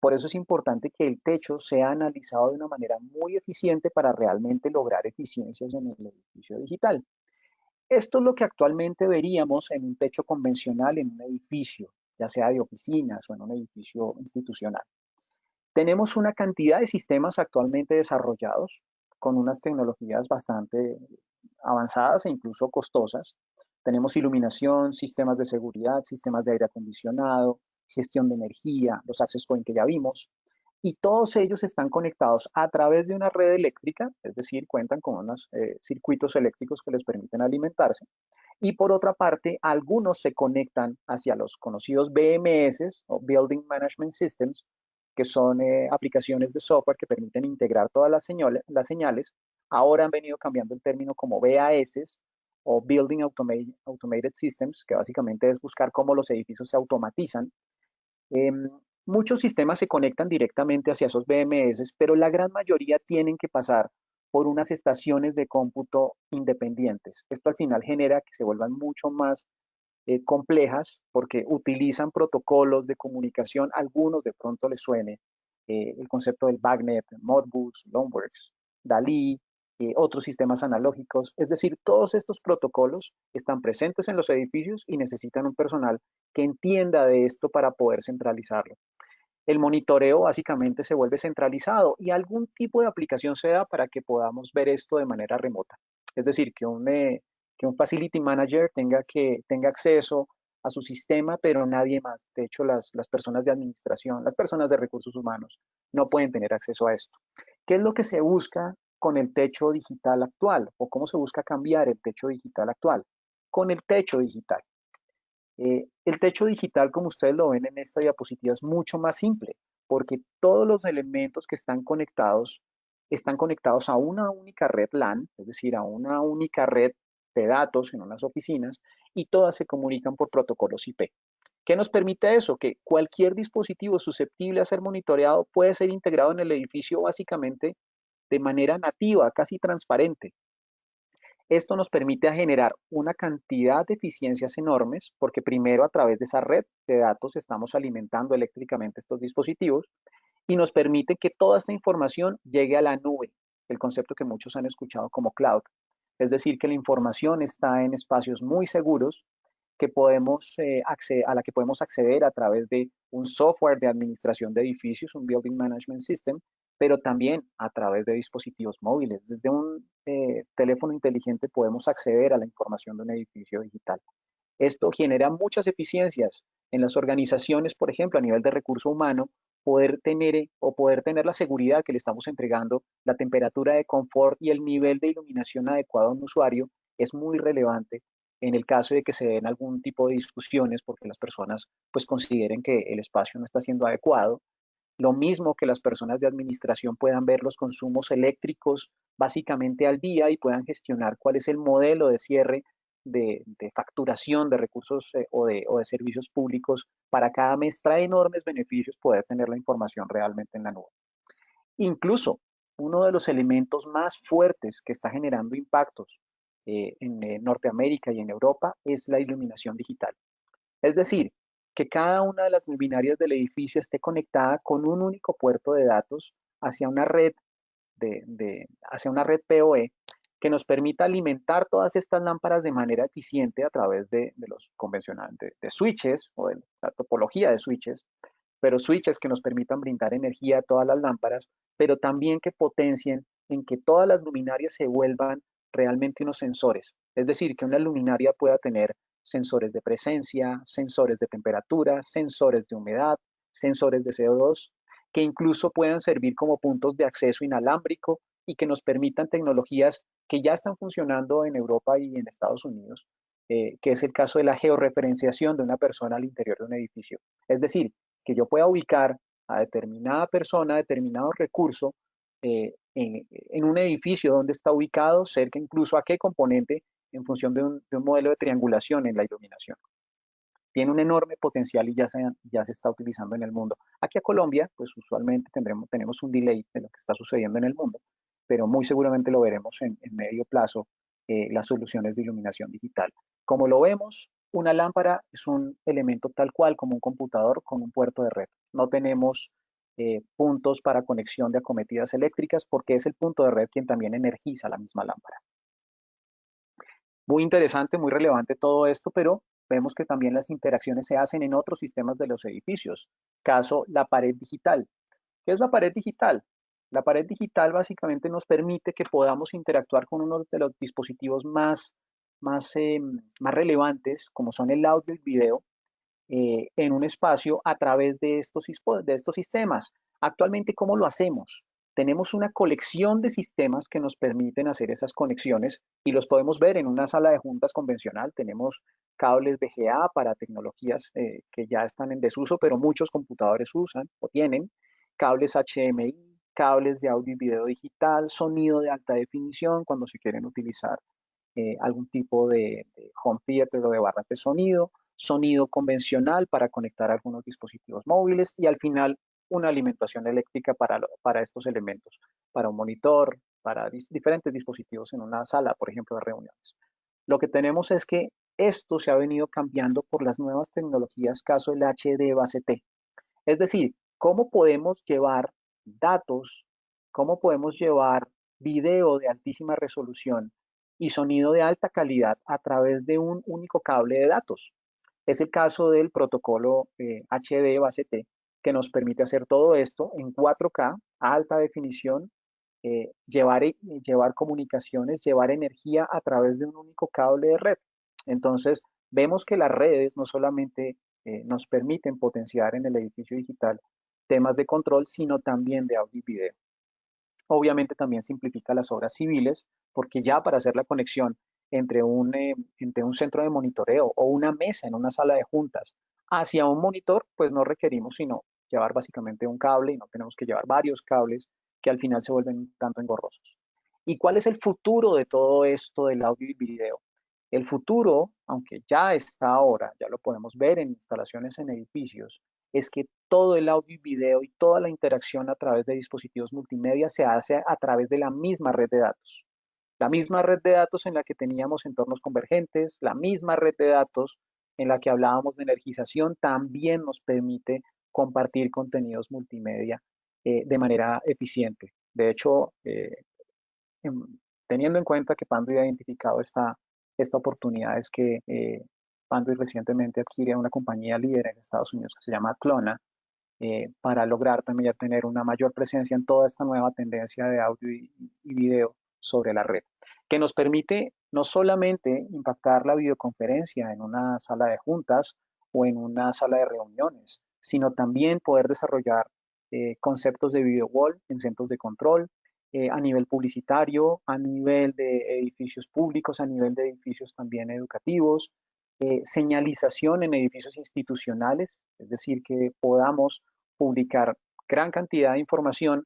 Por eso es importante que el techo sea analizado de una manera muy eficiente para realmente lograr eficiencias en el edificio digital. Esto es lo que actualmente veríamos en un techo convencional en un edificio, ya sea de oficinas o en un edificio institucional. Tenemos una cantidad de sistemas actualmente desarrollados con unas tecnologías bastante avanzadas e incluso costosas. Tenemos iluminación, sistemas de seguridad, sistemas de aire acondicionado, gestión de energía, los access point que ya vimos, y todos ellos están conectados a través de una red eléctrica, es decir, cuentan con unos circuitos eléctricos que les permiten alimentarse. Y por otra parte, algunos se conectan hacia los conocidos BMS o Building Management Systems, que son aplicaciones de software que permiten integrar todas las señales. Ahora han venido cambiando el término como BAS o Building Automated Systems, que básicamente es buscar cómo los edificios se automatizan. Eh, Muchos sistemas se conectan directamente hacia esos BMS, pero la gran mayoría tienen que pasar por unas estaciones de cómputo independientes. Esto al final genera que se vuelvan mucho más complejas porque utilizan protocolos de comunicación, algunos de pronto les suene el concepto del BACnet, Modbus, Loanworks, DALI, otros sistemas analógicos. Es decir, todos estos protocolos están presentes en los edificios y necesitan un personal que entienda de esto para poder centralizarlo. El monitoreo básicamente se vuelve centralizado y algún tipo de aplicación se da para que podamos ver esto de manera remota. Es decir, que un facility manager tenga acceso a su sistema, pero nadie más. De hecho, las personas de administración, las personas de recursos humanos no pueden tener acceso a esto. ¿Qué es lo que se busca con el techo digital actual o cómo se busca cambiar el techo digital actual? Con el techo digital. El techo digital, como ustedes lo ven en esta diapositiva, es mucho más simple, porque todos los elementos que están conectados a una única red LAN, es decir, a una única red de datos en unas oficinas, y todas se comunican por protocolos IP. ¿Qué nos permite eso? Que cualquier dispositivo susceptible a ser monitoreado puede ser integrado en el edificio básicamente de manera nativa, casi transparente. Esto nos permite generar una cantidad de eficiencias enormes, porque primero a través de esa red de datos estamos alimentando eléctricamente estos dispositivos y nos permite que toda esta información llegue a la nube, el concepto que muchos han escuchado como cloud. Es decir, que la información está en espacios muy seguros que a la que podemos acceder a través de un software de administración de edificios, un Building Management System, pero también a través de dispositivos móviles. Desde un teléfono inteligente podemos acceder a la información de un edificio digital. Esto genera muchas eficiencias en las organizaciones, por ejemplo, a nivel de recurso humano, poder tener la seguridad que le estamos entregando, la temperatura de confort y el nivel de iluminación adecuado a un usuario es muy relevante en el caso de que se den algún tipo de discusiones porque las personas pues consideren que el espacio no está siendo adecuado. Lo mismo que las personas de administración puedan ver los consumos eléctricos básicamente al día y puedan gestionar cuál es el modelo de cierre de facturación de recursos o de servicios públicos para cada mes. Trae enormes beneficios poder tener la información realmente en la nube. Incluso uno de los elementos más fuertes que está generando impactos en Norteamérica y en Europa es la iluminación digital. Es decir, que cada una de las luminarias del edificio esté conectada con un único puerto de datos hacia una red hacia una red PoE que nos permita alimentar todas estas lámparas de manera eficiente a través de los convencionales, de switches o de la topología de switches, pero switches que nos permitan brindar energía a todas las lámparas, pero también que potencien en que todas las luminarias se vuelvan realmente unos sensores. Es decir, que una luminaria pueda tener sensores de presencia, sensores de temperatura, sensores de humedad, sensores de CO2, que incluso puedan servir como puntos de acceso inalámbrico y que nos permitan tecnologías que ya están funcionando en Europa y en Estados Unidos, que es el caso de la georreferenciación de una persona al interior de un edificio. Es decir, que yo pueda ubicar a determinada persona, determinado recurso en un edificio donde está ubicado, cerca incluso a qué componente, en función de un modelo de triangulación en la iluminación. Tiene un enorme potencial y ya se está utilizando en el mundo. Aquí a Colombia, pues usualmente tenemos un delay de lo que está sucediendo en el mundo, pero muy seguramente lo veremos en medio plazo, las soluciones de iluminación digital. Como lo vemos, una lámpara es un elemento tal cual como un computador con un puerto de red. No tenemos puntos para conexión de acometidas eléctricas porque es el punto de red quien también energiza la misma lámpara. Muy interesante, muy relevante todo esto, pero vemos que también las interacciones se hacen en otros sistemas de los edificios. Caso, la pared digital. ¿Qué es la pared digital? La pared digital básicamente nos permite que podamos interactuar con uno de los dispositivos más relevantes, como son el audio y el video, en un espacio a través de estos sistemas. Actualmente, ¿cómo lo hacemos? Tenemos una colección de sistemas que nos permiten hacer esas conexiones y los podemos ver en una sala de juntas convencional. Tenemos cables VGA para tecnologías que ya están en desuso, pero muchos computadores usan o tienen, cables HDMI, cables de audio y video digital, sonido de alta definición cuando se quieren utilizar algún tipo de home theater o de barras de sonido, sonido convencional para conectar algunos dispositivos móviles y al final una alimentación eléctrica para estos elementos, para un monitor, para diferentes dispositivos en una sala, por ejemplo, de reuniones. Lo que tenemos es que esto se ha venido cambiando por las nuevas tecnologías, caso el HD base T. Es decir, cómo podemos llevar datos, cómo podemos llevar video de altísima resolución y sonido de alta calidad a través de un único cable de datos. Es el caso del protocolo HD base T, que nos permite hacer todo esto en 4K, a alta definición, llevar comunicaciones, llevar energía a través de un único cable de red. Entonces, vemos que las redes no solamente nos permiten potenciar en el edificio digital temas de control, sino también de audio y video. Obviamente también simplifica las obras civiles, porque ya para hacer la conexión entre un centro de monitoreo o una mesa en una sala de juntas hacia un monitor, pues no requerimos sino llevar básicamente un cable y no tenemos que llevar varios cables que al final se vuelven un tanto engorrosos. ¿Y cuál es el futuro de todo esto del audio y video? El futuro, aunque ya está ahora, ya lo podemos ver en instalaciones en edificios, es que todo el audio y video y toda la interacción a través de dispositivos multimedia se hace a través de la misma red de datos. La misma red de datos en la que teníamos entornos convergentes, la misma red de datos en la que hablábamos de energización, también nos permite compartir contenidos multimedia de manera eficiente. De hecho, teniendo en cuenta que Panduit ha identificado esta oportunidad, es que Panduit recientemente adquiere una compañía líder en Estados Unidos que se llama Clona, para lograr también tener una mayor presencia en toda esta nueva tendencia de audio y video sobre la red, que nos permite no solamente impactar la videoconferencia en una sala de juntas o en una sala de reuniones, sino también poder desarrollar conceptos de video wall en centros de control, a nivel publicitario, a nivel de edificios públicos, a nivel de edificios también educativos, señalización en edificios institucionales, es decir, que podamos publicar gran cantidad de información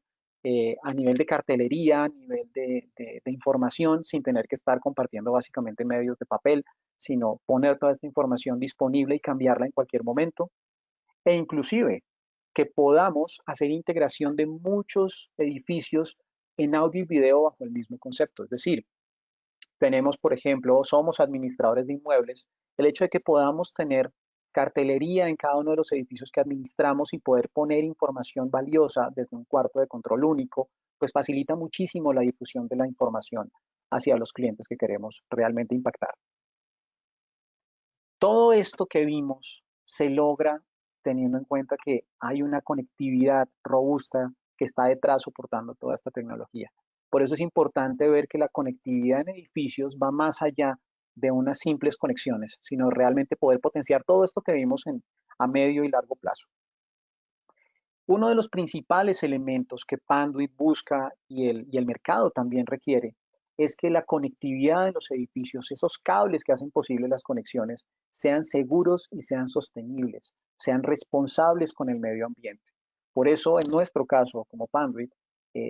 a nivel de cartelería, a nivel de información, sin tener que estar compartiendo básicamente medios de papel, sino poner toda esta información disponible y cambiarla en cualquier momento. E inclusive que podamos hacer integración de muchos edificios en audio y video bajo el mismo concepto. Es decir, tenemos, por ejemplo, somos administradores de inmuebles, el hecho de que podamos tener cartelería en cada uno de los edificios que administramos y poder poner información valiosa desde un cuarto de control único, pues facilita muchísimo la difusión de la información hacia los clientes que queremos realmente impactar. Todo esto que vimos se logra teniendo en cuenta que hay una conectividad robusta que está detrás soportando toda esta tecnología. Por eso es importante ver que la conectividad en edificios va más allá de unas simples conexiones, sino realmente poder potenciar todo esto que vimos a medio y largo plazo. Uno de los principales elementos que Panduit busca y el mercado también requiere es que la conectividad de los edificios, esos cables que hacen posible las conexiones, sean seguros y sean sostenibles, sean responsables con el medio ambiente. Por eso, en nuestro caso, como Panduit,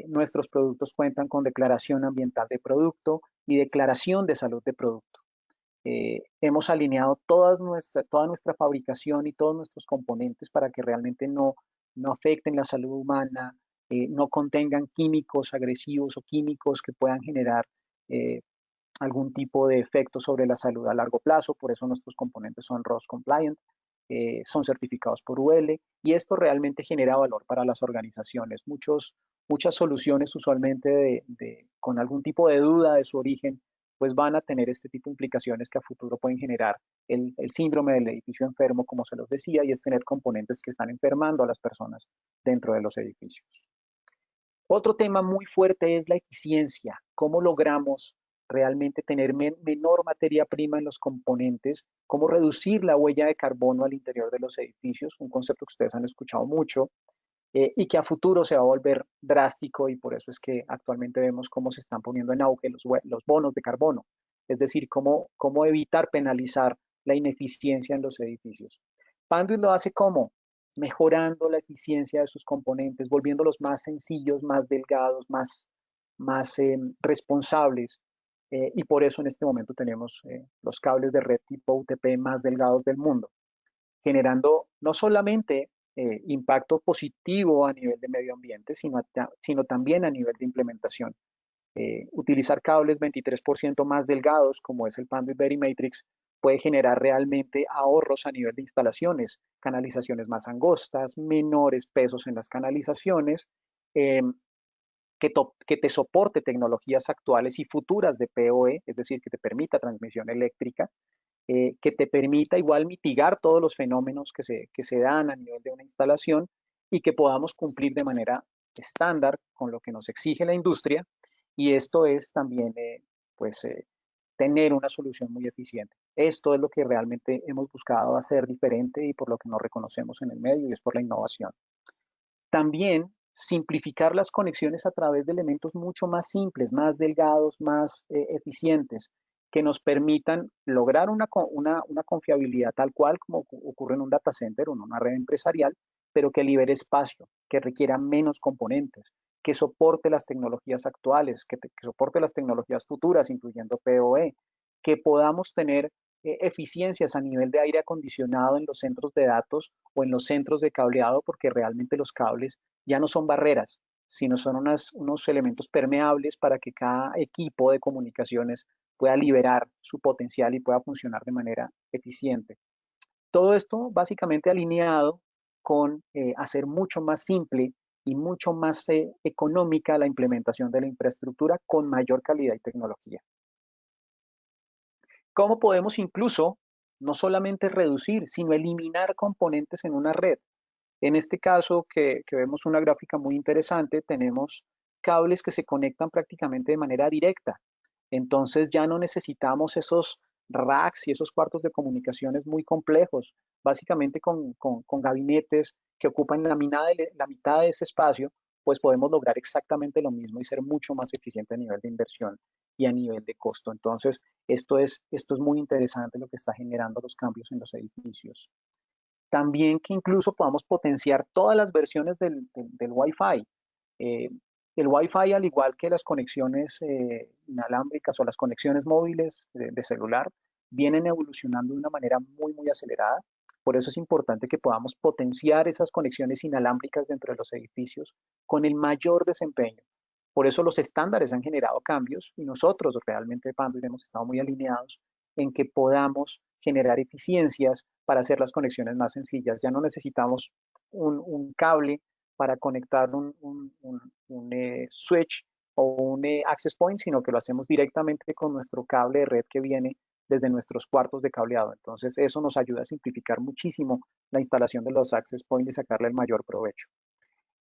nuestros productos cuentan con declaración ambiental de producto y declaración de salud de producto. Hemos alineado toda nuestra fabricación y todos nuestros componentes para que realmente no afecten la salud humana, no contengan químicos agresivos o químicos que puedan generar eh, algún tipo de efecto sobre la salud a largo plazo. Por eso nuestros componentes son RoHS compliant, son certificados por UL y esto realmente genera valor para las organizaciones. Muchas soluciones usualmente con algún tipo de duda de su origen, pues van a tener este tipo de implicaciones que a futuro pueden generar el síndrome del edificio enfermo, como se los decía, y es tener componentes que están enfermando a las personas dentro de los edificios. Otro tema muy fuerte es la eficiencia. ¿Cómo logramos realmente tener menor materia prima en los componentes? ¿Cómo reducir la huella de carbono al interior de los edificios? Un concepto que ustedes han escuchado mucho y que a futuro se va a volver drástico y por eso es que actualmente vemos cómo se están poniendo en auge los bonos de carbono. Es decir, cómo evitar penalizar la ineficiencia en los edificios. Panduit lo hace como mejorando la eficiencia de sus componentes, volviéndolos más sencillos, más delgados, más responsables. Y por eso en este momento tenemos los cables de red tipo UTP más delgados del mundo, generando no solamente impacto positivo a nivel de medio ambiente, sino también a nivel de implementación. Utilizar cables 23% más delgados, como es el Panduit Verimatrix, puede generar realmente ahorros a nivel de instalaciones, canalizaciones más angostas, menores pesos en las canalizaciones, eh, que te soporte tecnologías actuales y futuras de PoE, es decir, que te permita transmisión eléctrica, que te permita igual mitigar todos los fenómenos que se dan a nivel de una instalación y que podamos cumplir de manera estándar con lo que nos exige la industria. Y esto es también, pues, tener una solución muy eficiente. Esto es lo que realmente hemos buscado hacer diferente y por lo que nos reconocemos en el medio y es por la innovación. También simplificar las conexiones a través de elementos mucho más simples, más delgados, más eficientes, que nos permitan lograr una confiabilidad tal cual como ocurre en un data center o en una red empresarial, pero que libere espacio, que requiera menos componentes, que soporte las tecnologías actuales, que soporte las tecnologías futuras, incluyendo PoE, que podamos tener eficiencias a nivel de aire acondicionado en los centros de datos o en los centros de cableado, porque realmente los cables ya no son barreras, sino son unos elementos permeables para que cada equipo de comunicaciones pueda liberar su potencial y pueda funcionar de manera eficiente. Todo esto básicamente alineado con hacer mucho más simple y mucho más económica la implementación de la infraestructura con mayor calidad y tecnología. ¿Cómo podemos incluso no solamente reducir, sino eliminar componentes en una red? En este caso, que vemos una gráfica muy interesante, tenemos cables que se conectan prácticamente de manera directa. Entonces ya no necesitamos esos racks y esos cuartos de comunicaciones muy complejos, básicamente con gabinetes que ocupan la mitad de ese espacio, pues podemos lograr exactamente lo mismo y ser mucho más eficiente a nivel de inversión y a nivel de costo. Entonces, esto es muy interesante lo que está generando los cambios en los edificios. También que incluso podamos potenciar todas las versiones del Wi-Fi. Eh, el Wi-Fi, al igual que las conexiones inalámbricas o las conexiones móviles de celular, vienen evolucionando de una manera muy, muy acelerada. Por eso es importante que podamos potenciar esas conexiones inalámbricas dentro de los edificios con el mayor desempeño. Por eso los estándares han generado cambios y nosotros realmente, Panduit, hemos estado muy alineados en que podamos generar eficiencias para hacer las conexiones más sencillas. Ya no necesitamos un cable para conectar un switch o un access point, sino que lo hacemos directamente con nuestro cable de red que viene desde nuestros cuartos de cableado. Entonces, eso nos ayuda a simplificar muchísimo la instalación de los access points y sacarle el mayor provecho.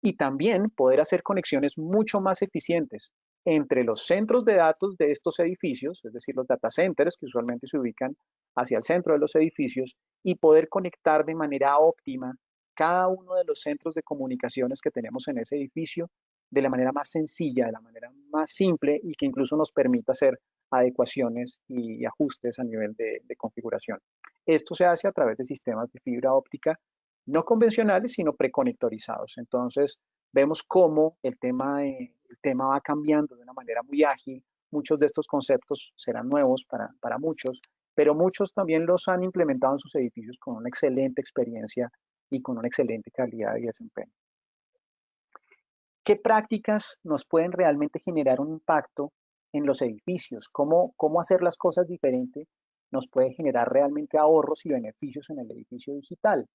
Y también poder hacer conexiones mucho más eficientes entre los centros de datos de estos edificios, es decir, los data centers que usualmente se ubican hacia el centro de los edificios, y poder conectar de manera óptima cada uno de los centros de comunicaciones que tenemos en ese edificio de la manera más sencilla, de la manera más simple y que incluso nos permita hacer adecuaciones y ajustes a nivel de configuración. Esto se hace a través de sistemas de fibra óptica no convencionales, sino preconectorizados. Entonces, vemos cómo el tema va cambiando de una manera muy ágil. Muchos de estos conceptos serán nuevos para muchos, pero muchos también los han implementado en sus edificios con una excelente experiencia y con una excelente calidad y desempeño. ¿Qué prácticas nos pueden realmente generar un impacto en los edificios? ¿Cómo hacer las cosas diferente nos puede generar realmente ahorros y beneficios en el edificio digital?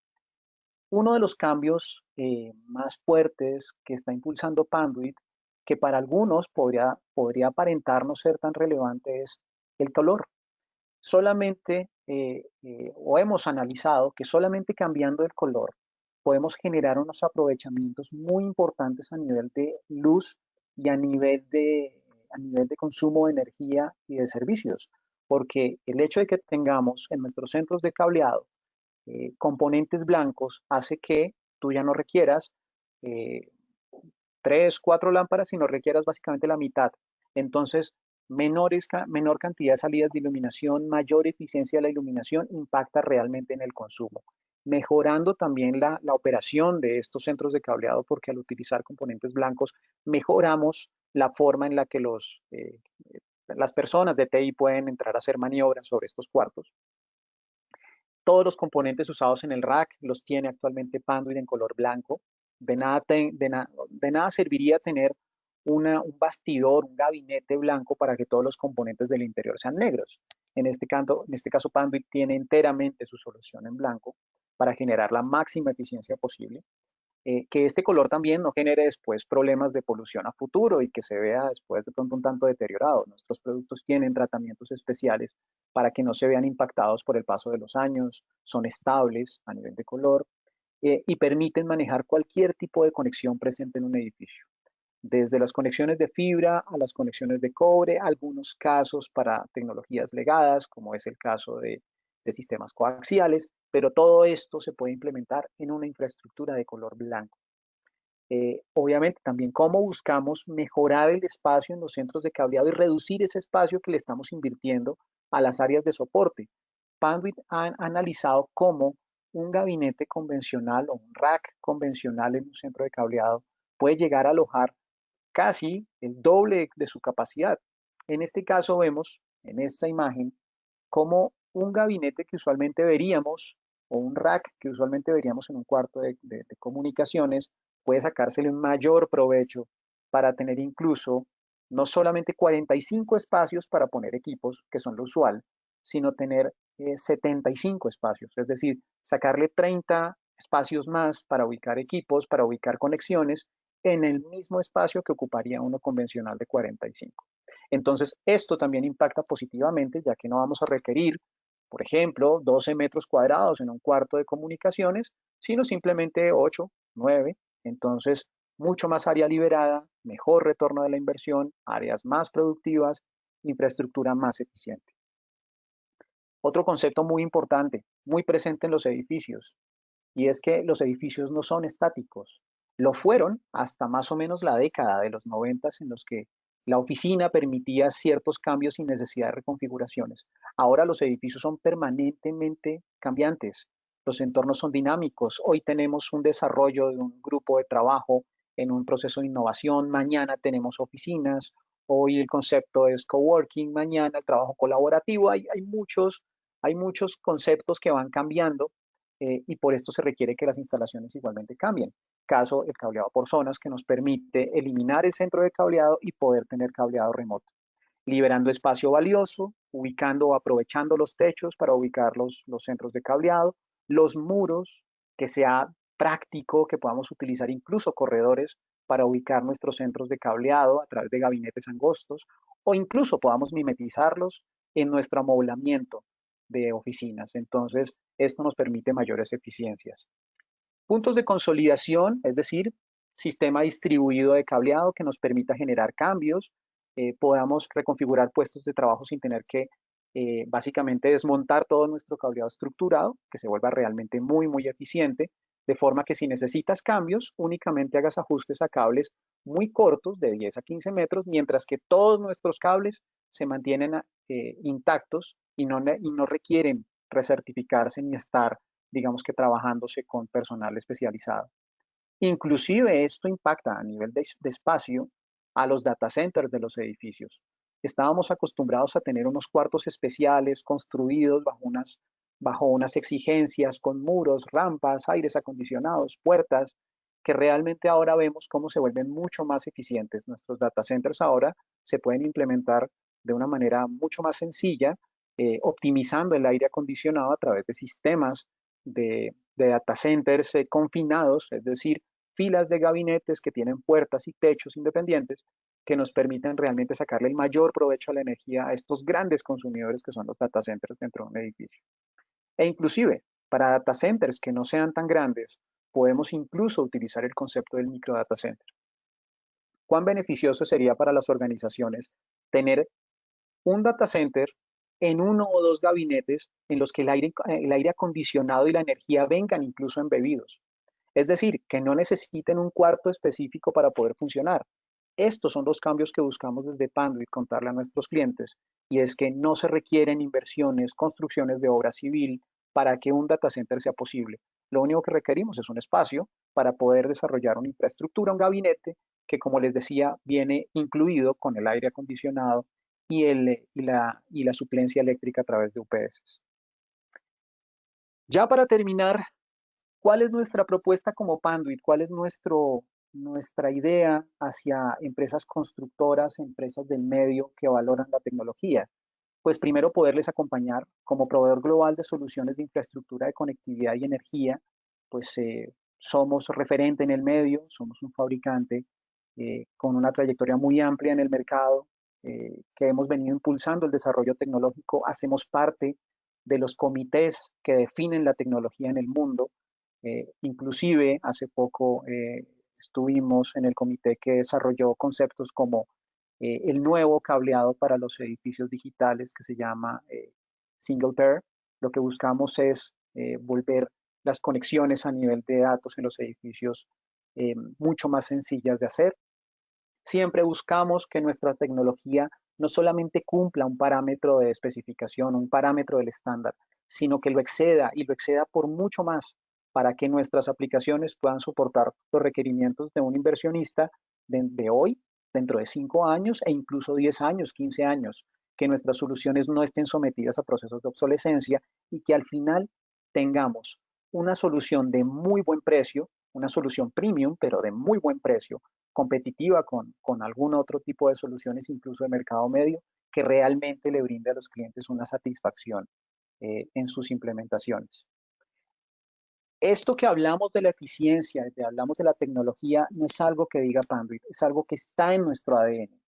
Uno de los cambios más fuertes que está impulsando Panduit, que para algunos podría aparentar no ser tan relevante, es el color. Solamente, o hemos analizado que solamente cambiando el color podemos generar unos aprovechamientos muy importantes a nivel de luz y a nivel de consumo de energía y de servicios. Porque el hecho de que tengamos en nuestros centros de cableado componentes blancos hace que tú ya no requieras eh, 3, 4 lámparas, sino requieras básicamente la mitad. Entonces, menor cantidad de salidas de iluminación, mayor eficiencia de la iluminación impacta realmente en el consumo, mejorando también la operación de estos centros de cableado, porque al utilizar componentes blancos mejoramos la forma en la que las personas de TI pueden entrar a hacer maniobras sobre estos cuartos. Todos los componentes usados en el rack los tiene actualmente Panduit en color blanco. De nada serviría tener un bastidor, un gabinete blanco para que todos los componentes del interior sean negros. En este caso, Panduit tiene enteramente su solución en blanco para generar la máxima eficiencia posible. Que este color también no genere después problemas de polución a futuro y que se vea después de pronto un tanto deteriorado. Nuestros productos tienen tratamientos especiales para que no se vean impactados por el paso de los años, son estables a nivel de color y permiten manejar cualquier tipo de conexión presente en un edificio, desde las conexiones de fibra a las conexiones de cobre, algunos casos para tecnologías legadas, como es el caso de sistemas coaxiales, pero todo esto se puede implementar en una infraestructura de color blanco. Obviamente también cómo buscamos mejorar el espacio en los centros de cableado y reducir ese espacio que le estamos invirtiendo a las áreas de soporte. Panduit ha analizado cómo un gabinete convencional o un rack convencional en un centro de cableado puede llegar a alojar casi el doble de su capacidad. En este caso vemos en esta imagen cómo un gabinete que usualmente veríamos, o un rack que usualmente veríamos en un cuarto de comunicaciones, puede sacársele un mayor provecho para tener incluso no solamente 45 espacios para poner equipos, que son lo usual, sino tener 75 espacios, es decir, sacarle 30 espacios más para ubicar equipos, para ubicar conexiones en el mismo espacio que ocuparía uno convencional de 45. Entonces, esto también impacta positivamente, ya que no vamos a requerir, por ejemplo, 12 metros cuadrados en un cuarto de comunicaciones, sino simplemente 8, 9. Entonces, mucho más área liberada, mejor retorno de la inversión, áreas más productivas, infraestructura más eficiente. Otro concepto muy importante, muy presente en los edificios, y es que los edificios no son estáticos. Lo fueron hasta más o menos la década de los 90 en los que la oficina permitía ciertos cambios sin necesidad de reconfiguraciones. Ahora los edificios son permanentemente cambiantes. Los entornos son dinámicos. Hoy tenemos un desarrollo de un grupo de trabajo en un proceso de innovación. Mañana tenemos oficinas. Hoy el concepto es coworking. Mañana el trabajo colaborativo. Hay muchos conceptos que van cambiando y por esto se requiere que las instalaciones igualmente cambien. Caso el cableado por zonas que nos permite eliminar el centro de cableado y poder tener cableado remoto, liberando espacio valioso, ubicando o aprovechando los techos para ubicar los centros de cableado, los muros, que sea práctico, que podamos utilizar incluso corredores para ubicar nuestros centros de cableado a través de gabinetes angostos, o incluso podamos mimetizarlos en nuestro amoblamiento de oficinas. Entonces, esto nos permite mayores eficiencias. Puntos de consolidación, es decir, sistema distribuido de cableado que nos permita generar cambios, podamos reconfigurar puestos de trabajo sin tener que básicamente desmontar todo nuestro cableado estructurado, que se vuelva realmente muy, muy eficiente, de forma que si necesitas cambios, únicamente hagas ajustes a cables muy cortos, de 10 a 15 metros, mientras que todos nuestros cables se mantienen intactos y no requieren recertificarse ni estar, digamos que trabajándose con personal especializado. Inclusive esto impacta a nivel de espacio a los data centers de los edificios. Estábamos acostumbrados a tener unos cuartos especiales construidos bajo unas exigencias con muros, rampas, aires acondicionados, puertas, que realmente ahora vemos cómo se vuelven mucho más eficientes. Nuestros data centers ahora se pueden implementar de una manera mucho más sencilla, optimizando el aire acondicionado a través de sistemas de data centers confinados, es decir, filas de gabinetes que tienen puertas y techos independientes que nos permiten realmente sacarle el mayor provecho a la energía a estos grandes consumidores que son los data centers dentro de un edificio. E inclusive, para data centers que no sean tan grandes, podemos incluso utilizar el concepto del micro data center. ¿Cuán beneficioso sería para las organizaciones tener un data center en uno o dos gabinetes en los que el aire acondicionado y la energía vengan incluso embebidos? Es decir, que no necesiten un cuarto específico para poder funcionar. Estos son los cambios que buscamos desde Panduit contarle a nuestros clientes, y es que no se requieren inversiones, construcciones de obra civil para que un data center sea posible. Lo único que requerimos es un espacio para poder desarrollar una infraestructura, un gabinete que, como les decía, viene incluido con el aire acondicionado y la suplencia eléctrica a través de UPS. Ya para terminar, ¿cuál es nuestra propuesta como Panduit? ¿Cuál es nuestra idea hacia empresas constructoras, empresas del medio que valoran la tecnología? Pues primero poderles acompañar como proveedor global de soluciones de infraestructura de conectividad y energía, pues somos referente en el medio, somos un fabricante con una trayectoria muy amplia en el mercado, que hemos venido impulsando el desarrollo tecnológico, hacemos parte de los comités que definen la tecnología en el mundo. Inclusive hace poco estuvimos en el comité que desarrolló conceptos como el nuevo cableado para los edificios digitales que se llama Single Pair. Lo que buscamos es volver las conexiones a nivel de datos en los edificios mucho más sencillas de hacer. Siempre buscamos que nuestra tecnología no solamente cumpla un parámetro de especificación, un parámetro del estándar, sino que lo exceda y lo exceda por mucho más para que nuestras aplicaciones puedan soportar los requerimientos de un inversionista de hoy, dentro de 5 años e incluso 10 años, 15 años, que nuestras soluciones no estén sometidas a procesos de obsolescencia y que al final tengamos una solución de muy buen precio, una solución premium, pero de muy buen precio, competitiva con algún otro tipo de soluciones, incluso de mercado medio, que realmente le brinde a los clientes una satisfacción en sus implementaciones. Esto que hablamos de la eficiencia, que hablamos de la tecnología, no es algo que diga Panduit, es algo que está en nuestro ADN.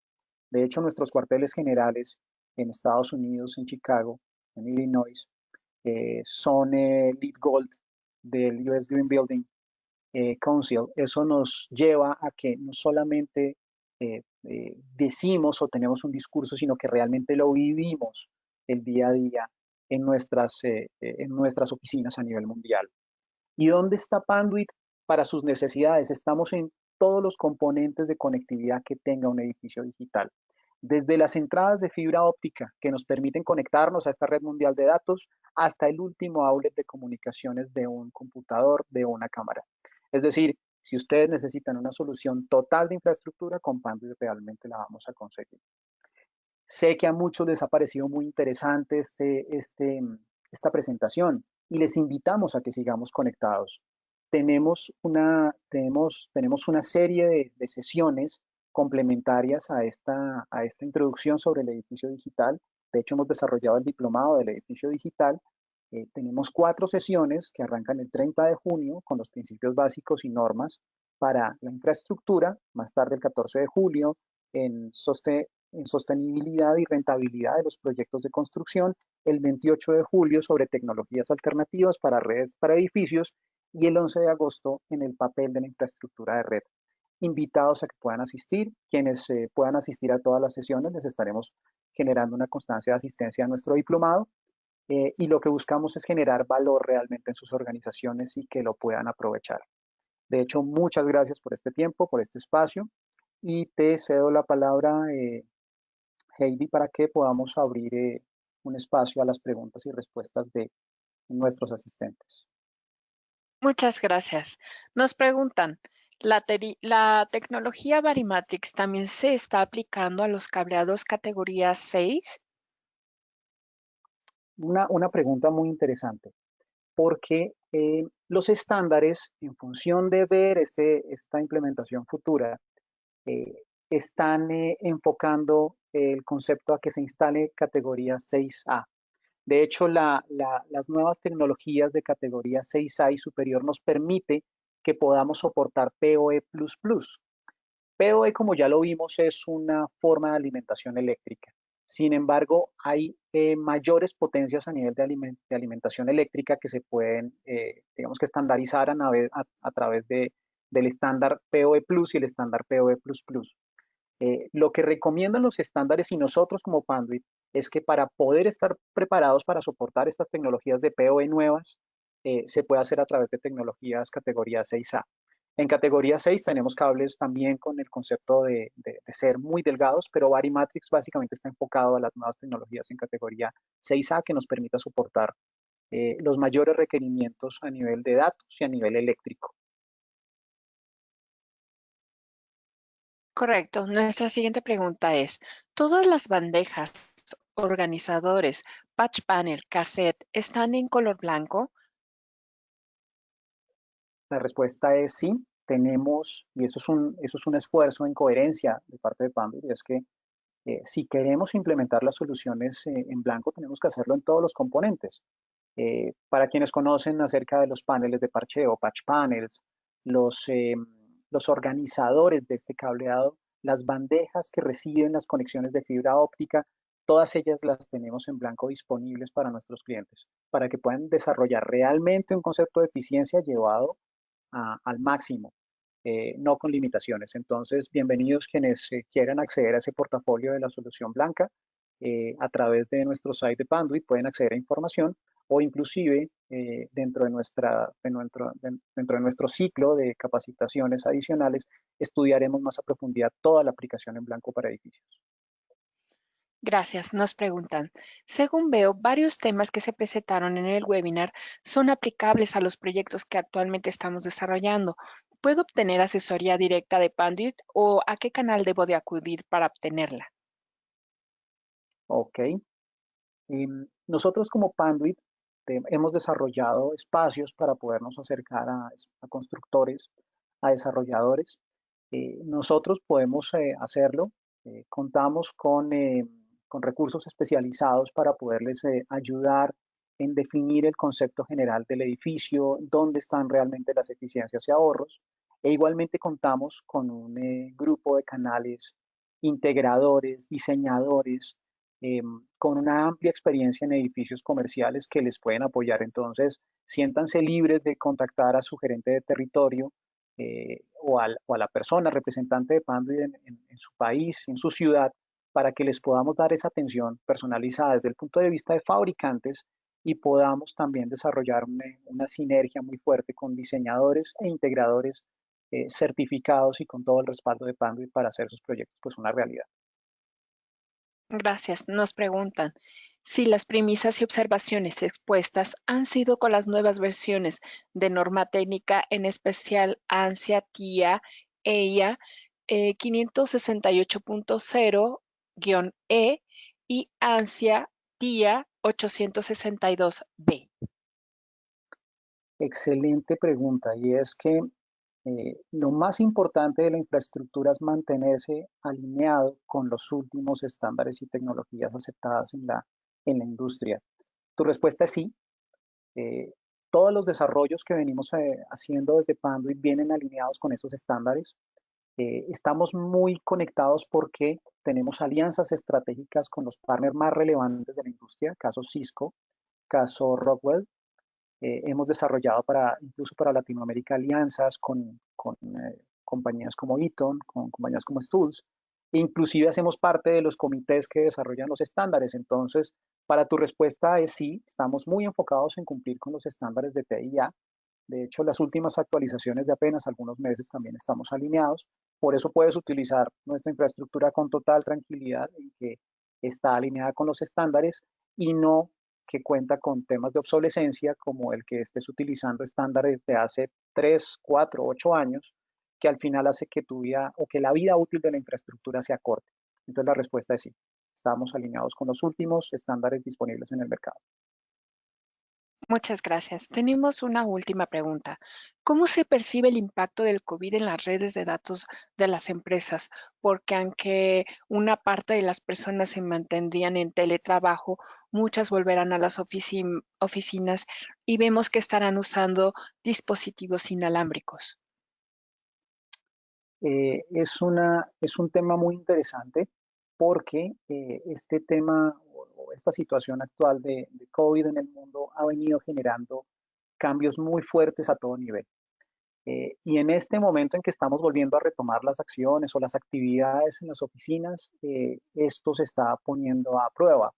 De hecho, nuestros cuarteles generales en Estados Unidos, en Chicago, en Illinois, son Lead Gold del US Green Building Council. Eso nos lleva a que no solamente decimos o tenemos un discurso, sino que realmente lo vivimos el día a día en nuestras oficinas a nivel mundial. ¿Y dónde está Panduit para sus necesidades? Estamos en todos los componentes de conectividad que tenga un edificio digital. Desde las entradas de fibra óptica que nos permiten conectarnos a esta red mundial de datos, hasta el último outlet de comunicaciones de un computador, de una cámara. Es decir, si ustedes necesitan una solución total de infraestructura, con Panduit realmente la vamos a conseguir. Sé que a muchos les ha parecido muy interesante esta presentación y les invitamos a que sigamos conectados. Tenemos una serie de sesiones complementarias a esta introducción sobre el edificio digital. De hecho, hemos desarrollado el diplomado del edificio digital. Tenemos 4 sesiones que arrancan el 30 de junio con los principios básicos y normas para la infraestructura, más tarde el 14 de julio en, en sostenibilidad y rentabilidad de los proyectos de construcción, el 28 de julio sobre tecnologías alternativas para redes para edificios y el 11 de agosto en el papel de la infraestructura de red. Invitados a que puedan asistir, quienes puedan asistir a todas las sesiones, les estaremos generando una constancia de asistencia a nuestro diplomado y lo que buscamos es generar valor realmente en sus organizaciones y que lo puedan aprovechar. De hecho, muchas gracias por este tiempo, por este espacio y te cedo la palabra, Heidi, para que podamos abrir un espacio a las preguntas y respuestas de nuestros asistentes. Muchas gracias. Nos preguntan, ¿la tecnología Varimatrix también se está aplicando a los cableados categoría 6? Una pregunta muy interesante, porque los estándares, en función de ver esta implementación futura, eh, están enfocando el concepto a que se instale categoría 6A. De hecho, las nuevas tecnologías de categoría 6A y superior nos permite que podamos soportar PoE++. PoE, como ya lo vimos, es una forma de alimentación eléctrica. Sin embargo, hay mayores potencias a nivel de alimentación eléctrica que se pueden, digamos que estandarizar a través del estándar PoE Plus y el estándar PoE++. Lo que recomiendan los estándares y nosotros como Panduit es que para poder estar preparados para soportar estas tecnologías de PoE nuevas, se puede hacer a través de tecnologías categoría 6A. En categoría 6 tenemos cables también con el concepto de ser muy delgados, pero Varimatrix básicamente está enfocado a las nuevas tecnologías en categoría 6A que nos permita soportar los mayores requerimientos a nivel de datos y a nivel eléctrico. Correcto. Nuestra siguiente pregunta es, ¿todas las bandejas, organizadores, patch panel, cassette están en color blanco? La respuesta es sí, tenemos, y eso es un esfuerzo en coherencia de parte de Panduit, y es que si queremos implementar las soluciones en blanco, tenemos que hacerlo en todos los componentes. Para quienes conocen acerca de los paneles de parcheo, patch panels, los, eh, los organizadores de este cableado, las bandejas que reciben las conexiones de fibra óptica, todas ellas las tenemos en blanco disponibles para nuestros clientes, para que puedan desarrollar realmente un concepto de eficiencia llevado al máximo, no con limitaciones. Entonces, bienvenidos quienes quieran acceder a ese portafolio de la solución blanca. A través de nuestro site de Panduit pueden acceder a información o inclusive dentro de nuestro ciclo de capacitaciones adicionales estudiaremos más a profundidad toda la aplicación en blanco para edificios. Gracias. Nos preguntan, según veo, varios temas que se presentaron en el webinar son aplicables a los proyectos que actualmente estamos desarrollando. ¿Puedo obtener asesoría directa de Pandit o a qué canal debo de acudir para obtenerla? Ok. Nosotros como Panduit hemos desarrollado espacios para podernos acercar a constructores, a desarrolladores. Nosotros podemos hacerlo. Contamos con recursos especializados para poderles ayudar en definir el concepto general del edificio, dónde están realmente las eficiencias y ahorros. E igualmente contamos con un grupo de canales integradores, diseñadores, con una amplia experiencia en edificios comerciales que les pueden apoyar. Entonces, siéntanse libres de contactar a su gerente de territorio o a la persona representante de Panduit en su país, en su ciudad, para que les podamos dar esa atención personalizada desde el punto de vista de fabricantes y podamos también desarrollar una sinergia muy fuerte con diseñadores e integradores certificados y con todo el respaldo de Panduit para hacer sus proyectos pues una realidad. Gracias. Nos preguntan si las premisas y observaciones expuestas han sido con las nuevas versiones de norma técnica, en especial ANSIA TIA EIA 568.0-E y ANSIA TIA 862B. Excelente pregunta, y es que lo más importante de la infraestructura es mantenerse alineado con los últimos estándares y tecnologías aceptadas en la industria. Tu respuesta es sí. Eh, Todos los desarrollos que venimos haciendo desde Panduit vienen alineados con esos estándares. Estamos muy conectados porque tenemos alianzas estratégicas con los partners más relevantes de la industria, caso Cisco, caso Rockwell. Hemos desarrollado incluso para Latinoamérica alianzas con compañías como Eaton, con compañías como Stulz, e inclusive hacemos parte de los comités que desarrollan los estándares. Entonces, para tu respuesta es sí, estamos muy enfocados en cumplir con los estándares de TIA. De hecho, las últimas actualizaciones de apenas algunos meses también estamos alineados. Por eso puedes utilizar nuestra infraestructura con total tranquilidad en que está alineada con los estándares y no que cuenta con temas de obsolescencia como el que estés utilizando estándares de hace 3, 4, 8 años, que al final hace que tu vida o que la vida útil de la infraestructura sea corta. Entonces la respuesta es sí. Estamos alineados con los últimos estándares disponibles en el mercado. Muchas gracias. Tenemos una última pregunta. ¿Cómo se percibe el impacto del COVID en las redes de datos de las empresas? Porque aunque una parte de las personas se mantendrían en teletrabajo, muchas volverán a las oficinas y vemos que estarán usando dispositivos inalámbricos. Es un tema muy interesante porque este tema o esta situación actual de COVID en el mundo ha venido generando cambios muy fuertes a todo nivel. Y en este momento en que estamos volviendo a retomar las acciones o las actividades en las oficinas, esto se está poniendo a prueba.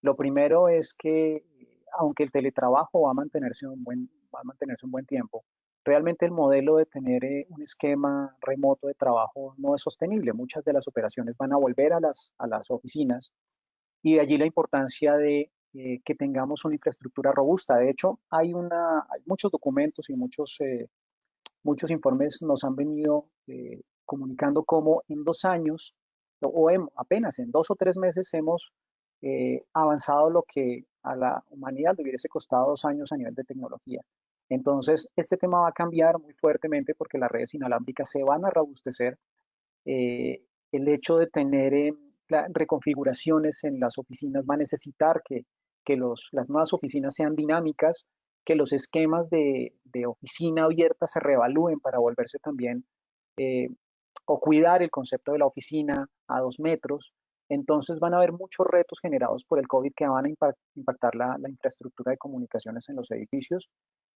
Lo primero es que, aunque el teletrabajo va a mantenerse un buen tiempo, realmente el modelo de tener un esquema remoto de trabajo no es sostenible. Muchas de las operaciones van a volver a las oficinas y de allí la importancia de que tengamos una infraestructura robusta. De hecho, hay muchos documentos y muchos informes nos han venido comunicando cómo en 2 años apenas en 2 o 3 meses hemos avanzado lo que a la humanidad le hubiese costado 2 años a nivel de tecnología. Entonces, este tema va a cambiar muy fuertemente porque las redes inalámbricas se van a robustecer. El hecho de tener reconfiguraciones en las oficinas va a necesitar que las nuevas oficinas sean dinámicas, que los esquemas de oficina abierta se reevalúen para volverse también eh, o cuidar el concepto de la oficina a 2 metros. Entonces van a haber muchos retos generados por el COVID que van a impactar la infraestructura de comunicaciones en los edificios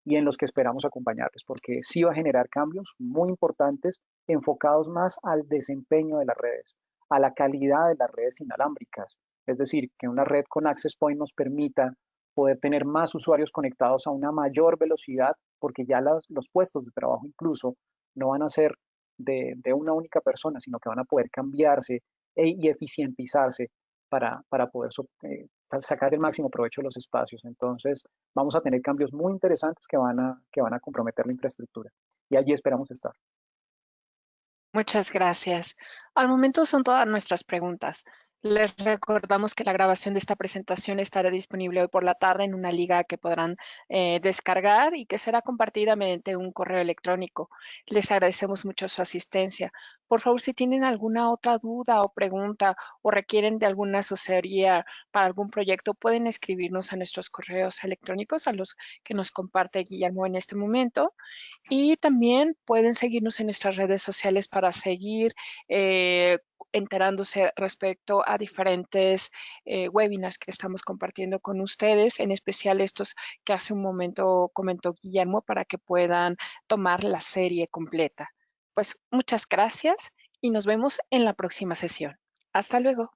y en los que esperamos acompañarles, porque sí va a generar cambios muy importantes enfocados más al desempeño de las redes, a la calidad de las redes inalámbricas. Es decir, que una red con Access Point nos permita poder tener más usuarios conectados a una mayor velocidad, porque ya los puestos de trabajo incluso no van a ser de una única persona, sino que van a poder cambiarse y eficientizarse para poder sacar el máximo provecho de los espacios. Entonces, vamos a tener cambios muy interesantes que van a comprometer la infraestructura. Y allí esperamos estar. Muchas gracias. Al momento son todas nuestras preguntas. Les recordamos que la grabación de esta presentación estará disponible hoy por la tarde en una liga que podrán descargar y que será compartida mediante un correo electrónico. Les agradecemos mucho su asistencia. Por favor, si tienen alguna otra duda o pregunta o requieren de alguna asesoría para algún proyecto, pueden escribirnos a nuestros correos electrónicos a los que nos comparte Guillermo en este momento. Y también pueden seguirnos en nuestras redes sociales para seguir enterándose respecto a diferentes webinars que estamos compartiendo con ustedes, en especial estos que hace un momento comentó Guillermo para que puedan tomar la serie completa. Pues muchas gracias y nos vemos en la próxima sesión. Hasta luego.